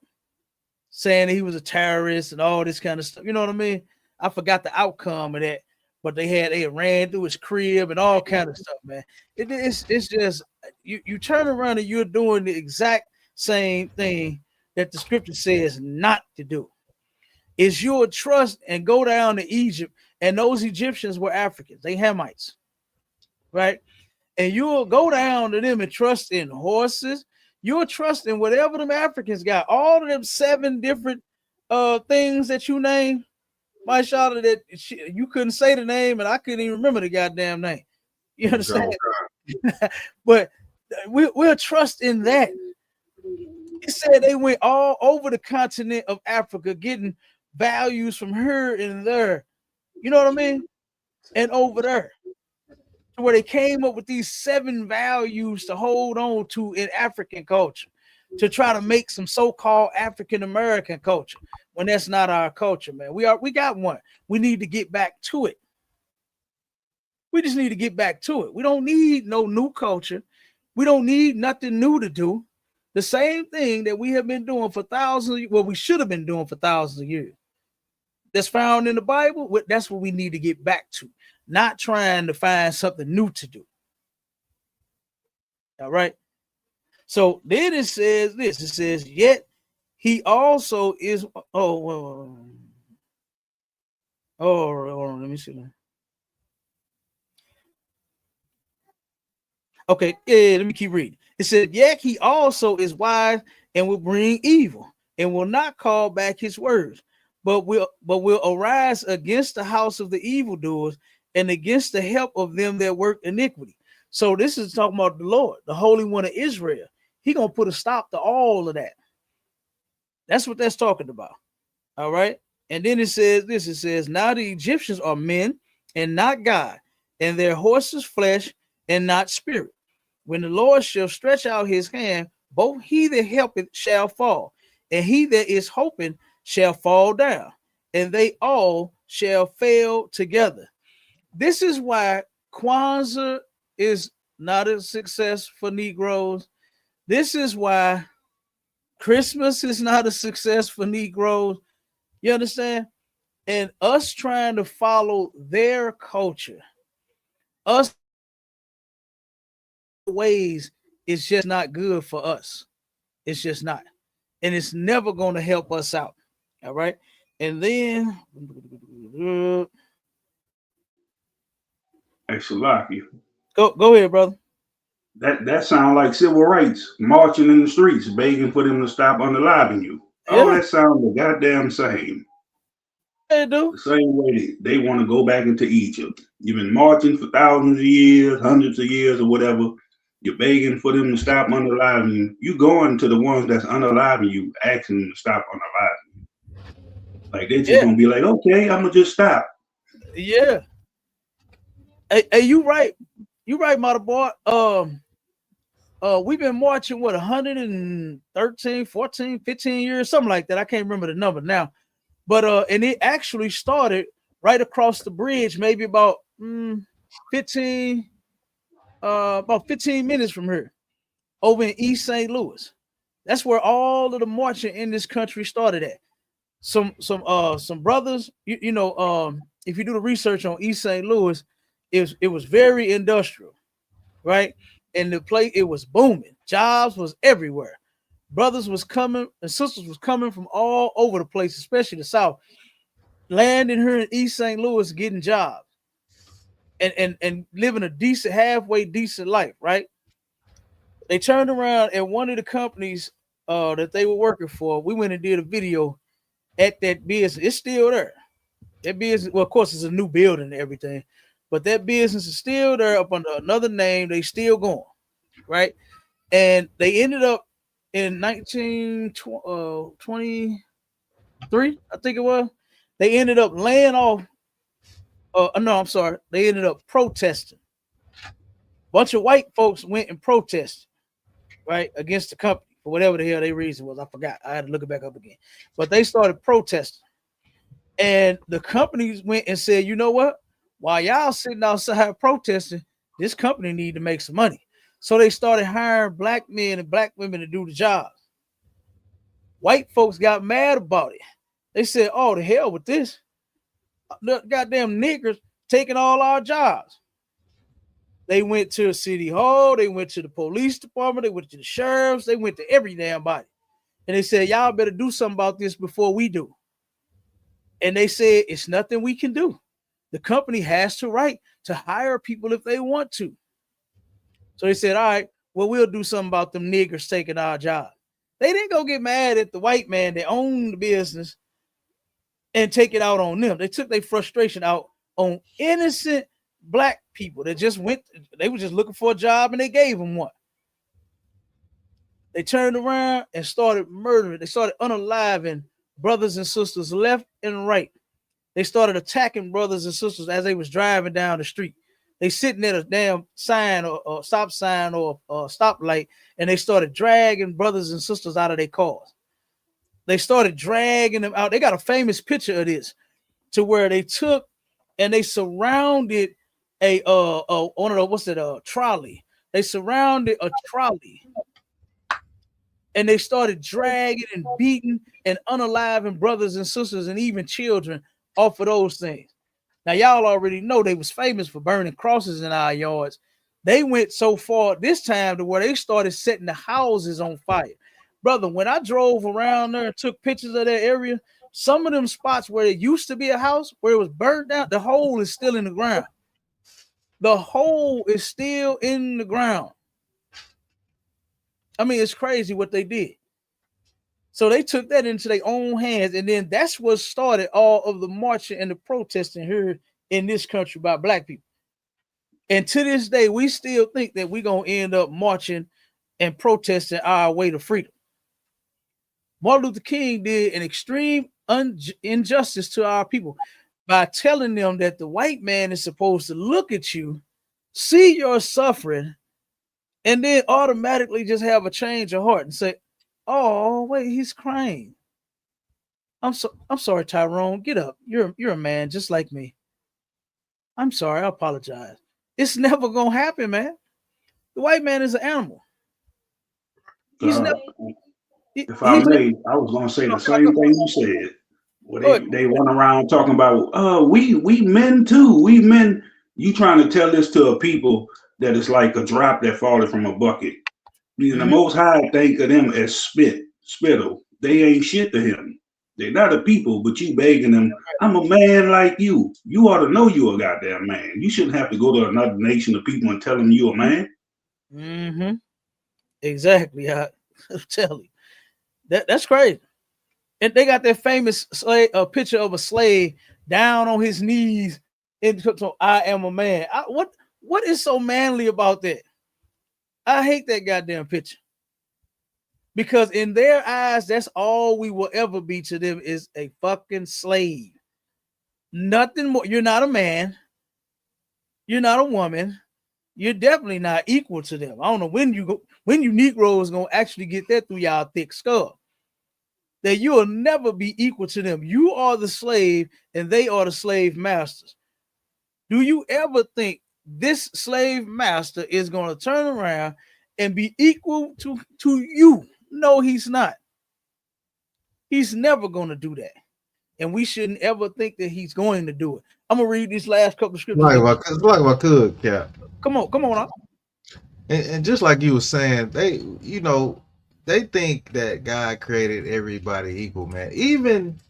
saying that he was a terrorist and all this kind of stuff. You know what I mean? I forgot the outcome of that, but they had ran through his crib and all kind of stuff, man. It's just you turn around and you're doing the exact same thing that the scripture says not to do. Is your trust and go down to Egypt, and those Egyptians were Africans, they Hamites, right? And you'll go down to them and trust in horses. You'll trust in whatever them Africans got. All of them 7 different things that you name. My shout out that you couldn't say the name, and I couldn't even remember the goddamn name. You understand? But we'll trust in that. He said they went all over the continent of Africa getting values from here and there. You know what I mean? And over there. Where they came up with these 7 values to hold on to in African culture, to try to make some so-called African American culture, when that's not our culture, man. We got one. We need to get back to it. We just need to get back to it. We don't need no new culture. We don't need nothing new to do. The same thing that we have been doing for thousands, well, we should have been doing for thousands of years. that's found in the Bible, that's what we need to get back to, not trying to find something new to do. All right. So then it says this. It says, yet he also is. Oh, let me see. Okay, yeah, let me keep reading. It said, yet he also is wise and will bring evil and will not call back his words, but will arise against the house of the evildoers and against the help of them that work iniquity. So this is talking about the Lord, the Holy One of Israel. He gonna put a stop to all of that. That's what that's talking about. All right. And then it says this, it says, now the Egyptians are men and not God, and their horses flesh and not spirit. When the Lord shall stretch out his hand, both he that helpeth shall fall, and he that is hoping shall fall down, and they all shall fail together. This is why Kwanzaa is not a success for Negroes. This is why Christmas is not a success for Negroes. You understand? And us trying to follow their culture, us ways, is just not good for us. It's just not. And it's never going to help us out. All right. And then Hey, Salaki. Go ahead, brother. That sounds like civil rights, marching in the streets, begging for them to stop unaliving you. All that sounds the goddamn same. They do. The same way they want to go back into Egypt. You've been marching for thousands of years, hundreds of years, or whatever. You're begging for them to stop unaliving you. You going to the ones that's unaliving you, asking them to stop unaliving you. Like they're just gonna be like, okay, I'm gonna just stop. Yeah. Hey, you right. You right, mother boy. We've been marching what 113, 14, 15 years, something like that. I can't remember the number now. But and it actually started right across the bridge, maybe about 15 minutes from here, over in East St. Louis. That's where all of the marching in this country started at. Some brothers, if you do the research on East St. Louis, it was very industrial, right? And the place, it was booming. Jobs was everywhere. Brothers was coming and sisters was coming from all over the place, especially the South, landing here in East St. Louis, getting jobs and living a decent, halfway decent life, right? They turned around at one of the companies that they were working for. We went and did a video at that business. It's still there. That business, well, of course, it's a new building and everything, but that business is still there up under another name. They still going, right? And they ended up in 1923, I think it was. They ended up laying off. No, I'm sorry. They ended up protesting. Bunch of white folks went and protested, right, against the company for whatever the hell their reason was. I forgot. I had to look it back up again. But they started protesting. And the companies went and said, you know what? While y'all sitting outside protesting, this company need to make some money. So they started hiring black men and black women to do the job. White folks got mad about it. They said, oh, the hell with this. The goddamn niggers taking all our jobs. They went to City Hall. They went to the police department. They went to the sheriffs. They went to every damn body. And they said, y'all better do something about this before we do. And they said, it's nothing we can do. The company has the right to hire people if they want to. So they said, all right, well, we'll do something about them niggers taking our job. They didn't go get mad at the white man that owned the business and take it out on them. They took their frustration out on innocent black people that just went, they were just looking for a job and they gave them one. They turned around and started murdering. They started unaliving brothers and sisters left and right. They started attacking brothers and sisters as they was driving down the street. They sitting at a damn sign or stop sign or stoplight, and they started dragging brothers and sisters out of their cars. They started dragging them out. They got a famous picture of this, to where they took and they surrounded a one of the trolley. They surrounded a trolley, and they started dragging and beating and unaliving brothers and sisters and even children off of those things. Now, y'all already know they was famous for burning crosses in our yards. They went so far this time to where they started setting the houses on fire. Brother, when I drove around there and took pictures of that area, some of them spots where it used to be a house, where it was burned down, the hole is still in the ground. The hole is still in the ground. I mean, it's crazy what they did. So they took that into their own hands, and then that's what started all of the marching and the protesting here in this country by black people. And to this day, we still think that we're going to end up marching and protesting our way to freedom. Martin Luther King did an extreme injustice to our people by telling them that the white man is supposed to look at you, see your suffering, and then automatically just have a change of heart and say, oh, wait, he's crying. I'm sorry, Tyrone. Get up. You're a man just like me. I'm sorry. I apologize. It's never gonna happen, man. The white man is an animal. He's never. If I may, I was gonna say the same thing you said. Well, they run around talking about, we men too. We men. You trying to tell this to a people that it's like a drop that falling from a bucket. The Most High think of them as spittle. They ain't shit to him. They're not a people, but you begging them, I'm a man like you. You ought to know you a goddamn man. You shouldn't have to go to another nation of people and tell them you a man. Mm-hmm. Exactly. I'm telling you. That's crazy. And they got that famous picture of a slave down on his knees and so I am a man. What is so manly about that? I hate that goddamn picture. Because in their eyes, that's all we will ever be to them is a fucking slave. Nothing more. You're not a man. You're not a woman. You're definitely not equal to them. I don't know when you Negroes gonna actually get that through y'all thick skull. That you will never be equal to them. You are the slave and they are the slave masters. Do you ever think this slave master is going to turn around and be equal to you? No, he's not. He's never going to do that. And we shouldn't ever think that he's going to do it. I'm going to read these last couple of scriptures. Like if I could, Cap. Come on. And just like you were saying, they think that God created everybody equal, man. Even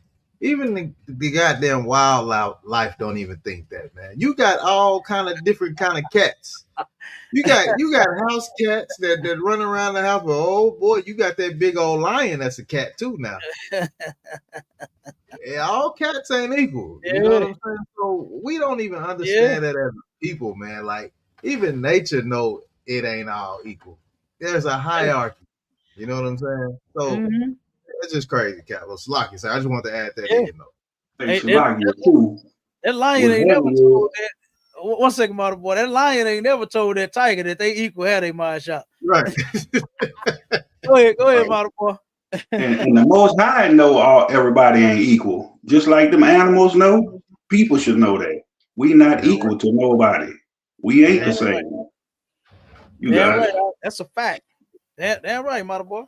the goddamn wildlife don't even think that, man. You got all kind of different kind of cats. You got house cats that run around the house, but oh boy, you got that big old lion that's a cat too now. Yeah, all cats ain't equal. You know what I'm saying? So we don't even understand that as people, man. Like even nature know it ain't all equal. There's a hierarchy. You know what I'm saying? So it's just crazy, Cat. Well, Slocky, so I just want to add that in. That lion ain't never told that. 1 second, Marty boy. That lion ain't never told that tiger that they equal had a mind shot. Right. Go ahead, Marty boy. and the Most High know everybody ain't equal. Just like them animals know, people should know that. We not equal to nobody. We ain't the same. You got right. it. That's a fact. That right, Marty boy.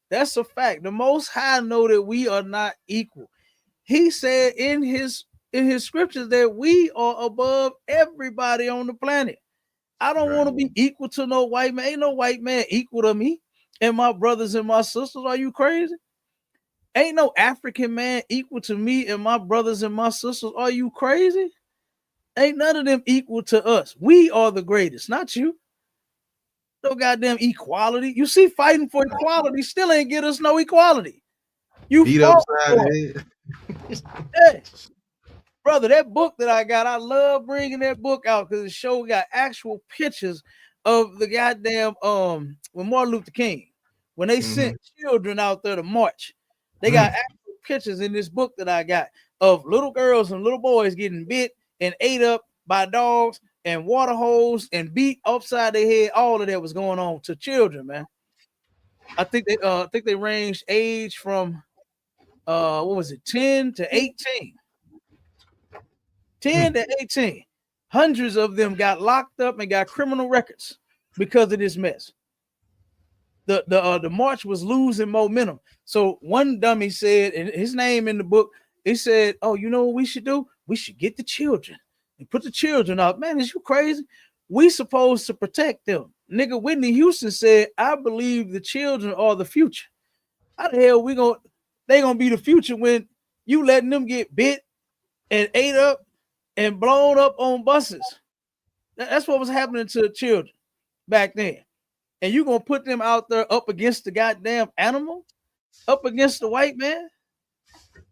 That's a fact. The Most High know that we are not equal. He said in his scriptures that we are above everybody on the planet. I don't want to be equal to no white man. Ain't no white man equal to me and my brothers and my sisters. Are you crazy? Ain't no African man equal to me and my brothers and my sisters. Are you crazy? Ain't none of them equal to us. We are the greatest, not you. No goddamn equality. You see, fighting for equality still ain't get us no equality. You beat fought upside for the it. Hey, brother, that book that I got, I love bringing that book out because it show got actual pictures of the goddamn when Martin Luther King, when they sent children out there to march. They got actual pictures in this book that I got of little girls and little boys getting bit and ate up by dogs and water holes and beat upside their head. All of that was going on to children, man. I think they ranged age from 10 to 18. 10 to 18. Hundreds of them got locked up and got criminal records because of this mess. The march was losing momentum. So one dummy said, and his name in the book he said, "Oh, you know what we should do? We should get the children and put the children out." Man, is you crazy? We supposed to protect them. Nigga, Whitney Houston said, "I believe the children are the future." How the hell they gonna be the future when you letting them get bit and ate up and blown up on buses? That's what was happening to the children back then. And you gonna put them out there up against the goddamn animal, up against the white man?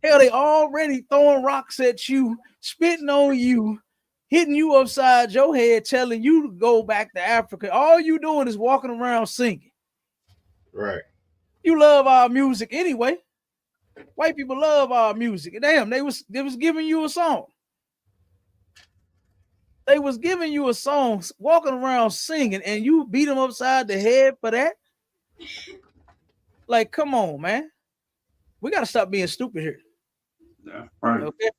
Hell, they already throwing rocks at you, spitting on you, hitting you upside your head, telling you to go back to Africa. All you doing is walking around singing. Right. You love our music anyway. White people love our music. Damn, they was giving you a song. They was giving you a song, walking around singing, and you beat them upside the head for that? Like, come on, man. We gotta stop being stupid here. Yeah, right. Okay.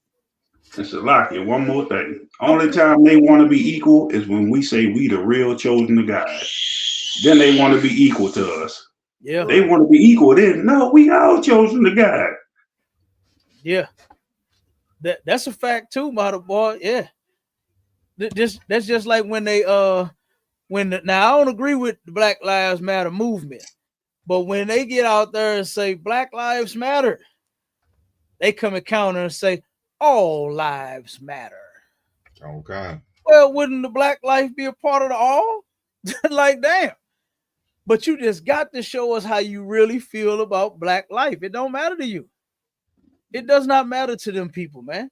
It's a lot here. One more thing. Only time they want to be equal is when we say we the real chosen of God. Then they want to be equal to us. Yeah. They want to be equal. Then no, we all chosen of God. Yeah. That's a fact too, model boy. Yeah. That's just like when they now I don't agree with the Black Lives Matter movement, but when they get out there and say Black Lives Matter, they come and counter and say all lives matter. Okay. Well, wouldn't the black life be a part of the all? Like, damn. But you just got to show us how you really feel about black life. It don't matter to you. It does not matter to them people, man.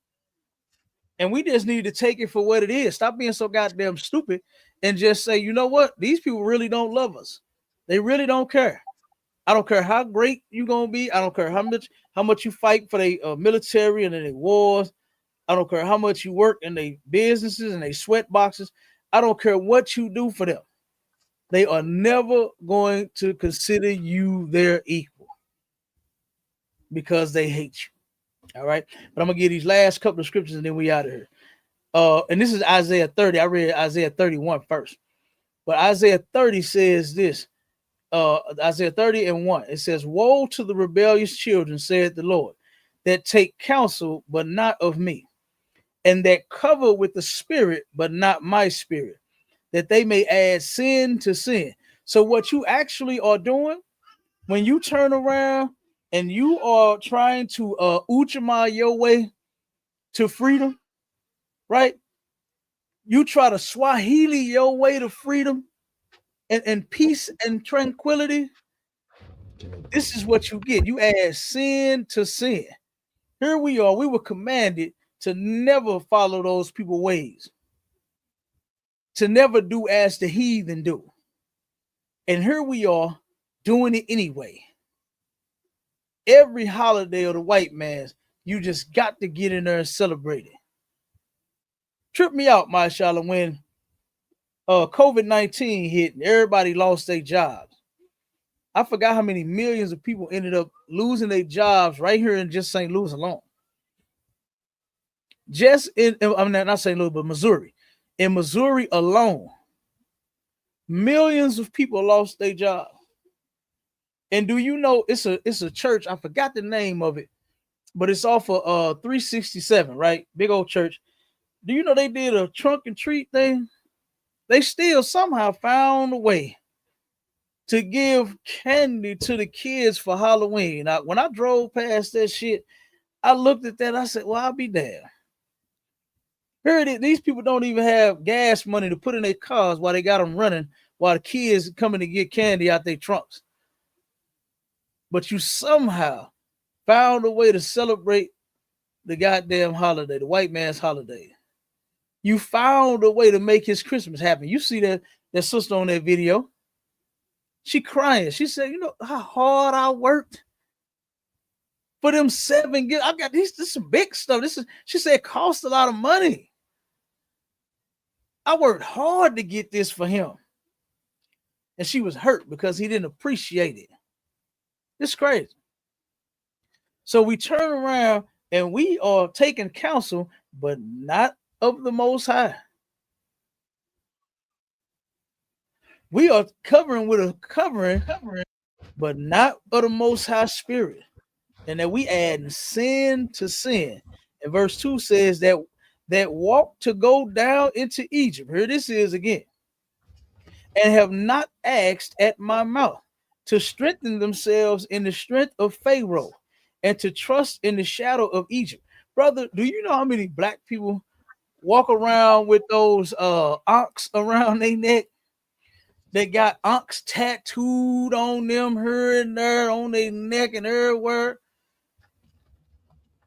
And we just need to take it for what it is. Stop being so goddamn stupid and just say, you know what? These people really don't love us. They really don't care. I don't care how great you're gonna be. I don't care how much you fight for the military and their wars. I don't care how much you work in their businesses and their sweat boxes. I don't care what you do for them. They are never going to consider you their equal because they hate you. All right. But I'm gonna give these last couple of scriptures and then we out of here. And this is Isaiah 30. I read Isaiah 31 first. But Isaiah 30 says this. Isaiah 30 and 1. It says, "Woe to the rebellious children, said the Lord, that take counsel, but not of me, and that cover with the spirit, but not my spirit, that they may add sin to sin." So what you actually are doing when you turn around and you are trying to Uchama your way to freedom, right? You try to Swahili your way to freedom and peace and tranquility. This is what you get. You add sin to sin. Here we are. We were commanded to never follow those people's ways, to never do as the heathen do. And here we are doing it anyway. Every holiday of the white man's, you just got to get in there and celebrate it. Trip me out, mashallah, when COVID-19 hit and everybody lost their jobs. I forgot how many millions of people ended up losing their jobs right here in just St. Louis alone. I'm not St. Louis, but Missouri. In Missouri alone, millions of people lost their job. And do you know it's a church? I forgot the name of it, but it's off of 367, right? Big old church. Do you know they did a trunk and treat thing? They still somehow found a way to give candy to the kids for Halloween. Now, when I drove past that shit, I looked at that. I said, "Well, I'll be damned." Here it is. These people don't even have gas money to put in their cars while they got them running, while the kids coming to get candy out their trunks. But you somehow found a way to celebrate the goddamn holiday, the white man's holiday. You found a way to make his Christmas happen. You see that sister on that video. She crying. She said, "You know how hard I worked for them 7 gifts. I got this is some big stuff. She said it cost a lot of money. I worked hard to get this for him." And she was hurt because he didn't appreciate it. It's crazy. So we turn around and we are taking counsel, but not of the Most High. We are covering with a covering, but not of the Most High Spirit. and that we add sin to sin. And verse 2 says that walk to go down into Egypt. Here this is again. And have not asked at my mouth to strengthen themselves in the strength of Pharaoh and to trust in the shadow of Egypt. Brother, do you know how many black people walk around with those ankhs around their neck? They got ankhs tattooed on them here and there, on their neck and everywhere.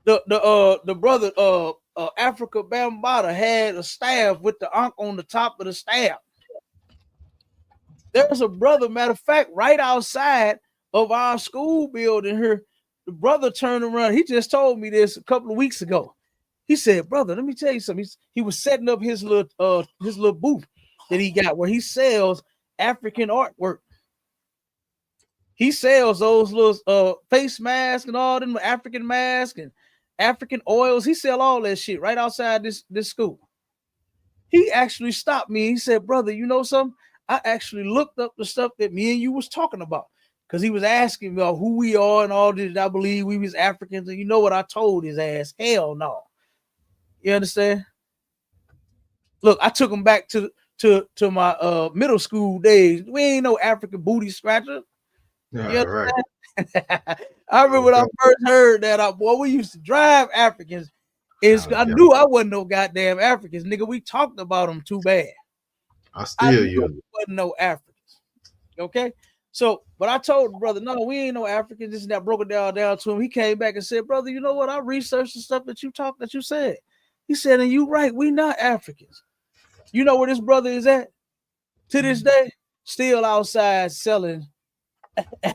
The brother Africa Bambata had a staff with the ankh on the top of the staff. There's a brother, matter of fact, right outside of our school building here. The brother turned around. He just told me this a couple of weeks ago. He said, "Brother, let me tell you something." He was setting up his little booth that he got where he sells African artwork. He sells those little face masks and all them African masks and African oils. He sell all that shit right outside this school. He actually stopped me. He said, "Brother, you know something? I actually looked up the stuff that me and you was talking about." Because he was asking me about who we are and all this. I believe we was Africans. And you know what I told his ass? Hell no. You understand? Look, I took him back to my middle school days. We ain't no African booty scratcher. Yeah, right. I remember when I first heard that, boy, we used to drive Africans. I knew I wasn't no goddamn Africans, nigga. We talked about them too bad. I knew wasn't no Africans. Okay, so but I told the brother, no, we ain't no Africans. This and that. Broke it down to him. He came back and said, "Brother, you know what? I researched the stuff that you said." He said, "And you right, we not Africans." You know where this brother is at to this day? Still outside selling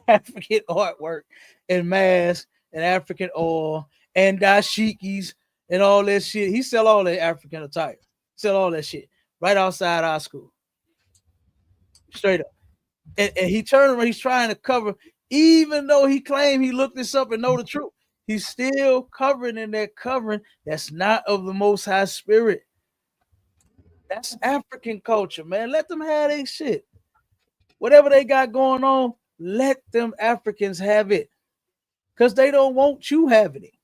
African artwork and masks and African oil and dashikis and all that shit. He sell all that African attire. Sell all that shit right outside our school. Straight up. And he turned around, he's trying to cover, even though he claimed he looked this up and know the truth, he's still covering in that covering that's not of the Most High Spirit. That's African culture, man. Let them have their shit. Whatever they got going on, let them Africans have it. Because they don't want you having it.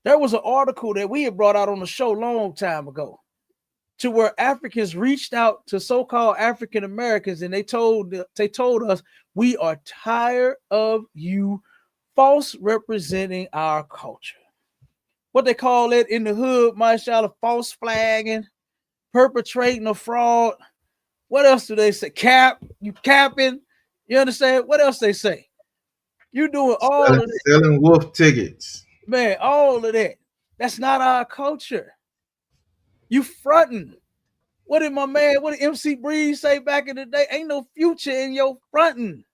There was an article that we had brought out on the show a long time ago to where Africans reached out to so-called African Americans and they told us, we are tired of you false representing our culture. What they call it in the hood, mashallah, false flagging, perpetrating a fraud. What else do they say? You capping. You understand? What else they say? You doing all of that. Selling wolf tickets. Man, all of that. That's not our culture. You fronting. What did MC Breeze say back in the day? Ain't no future in your fronting.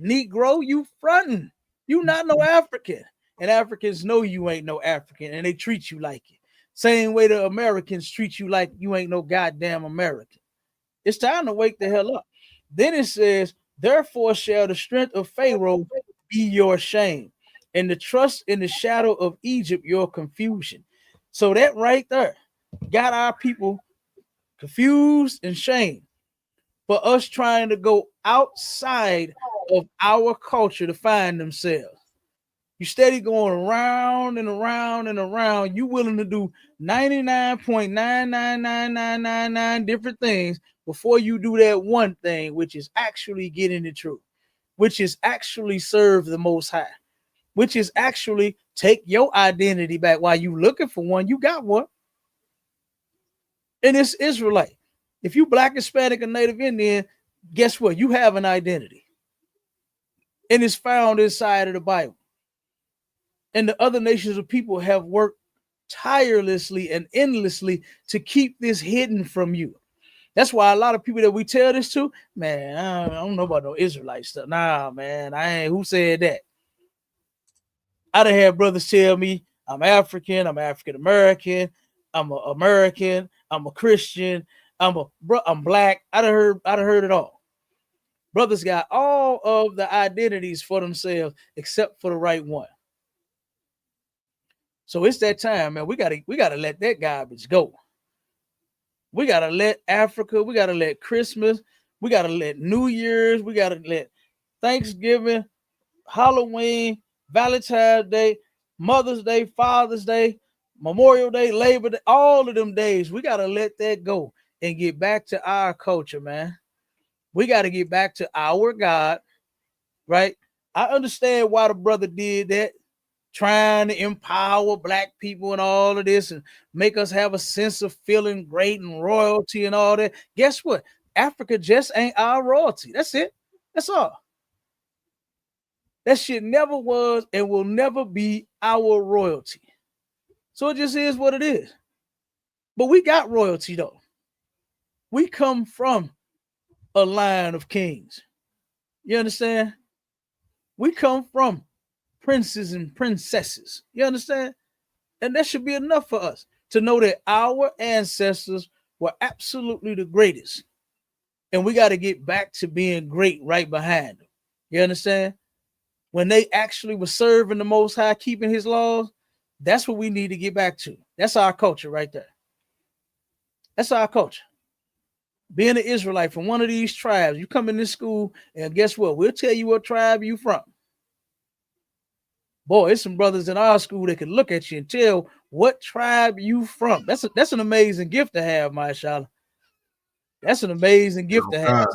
Negro, you fronting. You not no African. And Africans know you ain't no African and they treat you like it. Same way the Americans treat you like you ain't no goddamn American. It's time to wake the hell up. Then it says, therefore shall the strength of Pharaoh be your shame, and the trust in the shadow of Egypt your confusion. So that right there got our people confused and shamed for us trying to go outside of our culture to find themselves. You steady going around and around and around. You willing to do 99.999999 different things before you do that one thing, which is actually getting the truth, which is actually serve the Most High, which is actually take your identity back. While you looking for one, you got one. And it's Israelite. If you Black, Hispanic, or Native Indian, guess what? You have an identity. And it's found inside of the Bible. And the other nations of people have worked tirelessly and endlessly to keep this hidden from you. That's why a lot of people that we tell this to, man, I don't know about no Israelite stuff. Nah, man, I ain't. Who said that? I done had brothers tell me I'm African American, I'm an American, I'm a Christian, I'm Black. I done heard it all. Brothers got all of the identities for themselves except for the right one. So it's that time, man. We gotta let that garbage go. We gotta let Africa, we gotta let Christmas, we gotta let New Year's, we gotta let Thanksgiving, Halloween, Valentine's Day, Mother's Day, Father's Day, Memorial Day, Labor Day, all of them days. We got to let that go and get back to our culture, man. We got to get back to our God, right? I understand why the brother did that, trying to empower black people and all of this and make us have a sense of feeling great and royalty and all that. Guess what? Africa just ain't our royalty. That's it. That's all. That shit never was and will never be our royalty. So it just is what it is. But we got royalty though. We come from a line of kings. You understand? We come from princes and princesses. You understand? And that should be enough for us to know that our ancestors were absolutely the greatest. And we got to get back to being great right behind them. You understand? When they actually were serving the Most High, keeping his laws, that's what we need to get back to. That's our culture right there. That's our culture. Being an Israelite from one of these tribes, you come in this school, and guess what? We'll tell you what tribe you from. Boy, it's some brothers in our school that can look at you and tell what tribe you from. That's an amazing gift to have, mashallah. That's an amazing gift to have.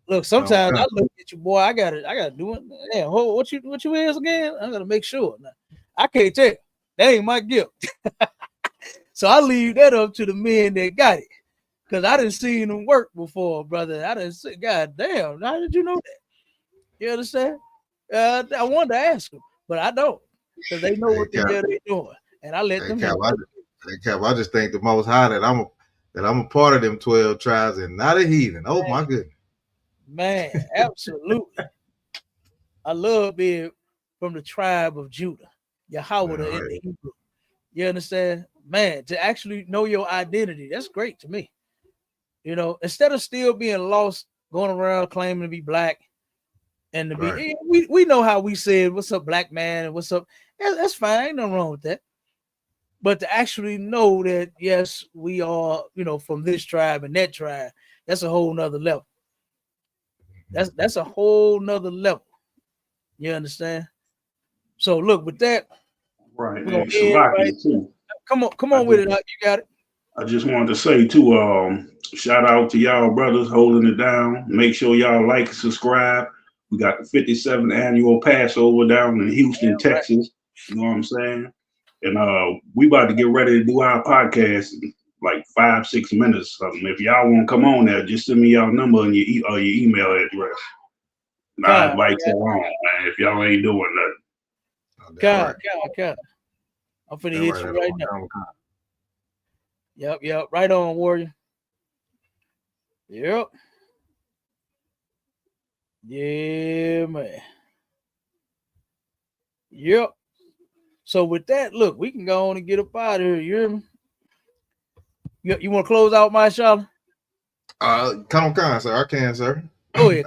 Look, sometimes I look at you, boy. I gotta do it. Yeah, what you is again? I gotta make sure. Now, I can't tell. That ain't my gift. So I leave that up to the men that got it. Cause I didn't see them work before, brother. I didn't see. God damn, how did you know that? You understand? I wanted to ask them, but I don't, because they know what the hell they doing, and I let them. I just think the Most High that I'm a part of them 12 tribes and not a heathen. Oh my goodness, man, absolutely. I love being from the tribe of Judah, Yahweh in the Hebrew. You understand, man? To actually know your identity, that's great to me. You know, instead of still being lost, going around claiming to be black. And to be, we know how we said, "What's up, black man?" and "What's up?" That's fine, ain't nothing wrong with that. But to actually know that, yes, we are, from this tribe and that tribe, that's a whole nother level. That's a whole nother level. You understand? So look, with that, right? We're gonna end right too. Come on with it. You got it. I just wanted to say too, shout out to y'all brothers holding it down. Make sure y'all like and subscribe. We got the 57th annual Passover down in Houston, Texas. You know what I'm saying? And we about to get ready to do our podcast in like 5-6 minutes. If y'all want to come on there, just send me y'all number and your email address. And I invite y'all on, man, if y'all ain't doing nothing. God. I'm finna hit you right now. Yep. Right on, warrior. Yep. Yeah, man. Yep. So with that, look, we can go on and get up out of here. You want to close out, my Charlotte? Come on, sir. I can, sir. Go ahead.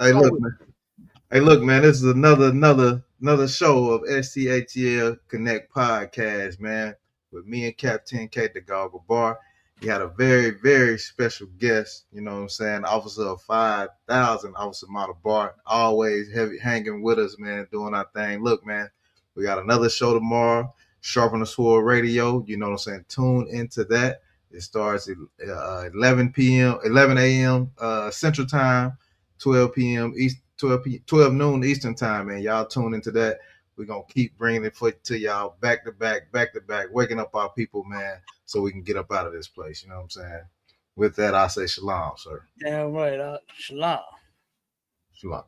Hey, look, man. This is another show of STATL Connect podcast, man, with me and Captain K, the Goggle Bar. He had a very, very special guest, you know what I'm saying? Officer of 5,000, Officer Mata Bar, always heavy hanging with us, man, doing our thing. Look, man, we got another show tomorrow, Sharpen the Sword Radio. You know what I'm saying? Tune into that. It starts at 11 a.m. Central Time, 12 p.m. East, 12 noon Eastern Time, man. Y'all tune into that. We're going to keep bringing it to y'all back to back, waking up our people, man, so we can get up out of this place. You know what I'm saying? With that, I say shalom, sir. Damn right. Shalom. Shalom.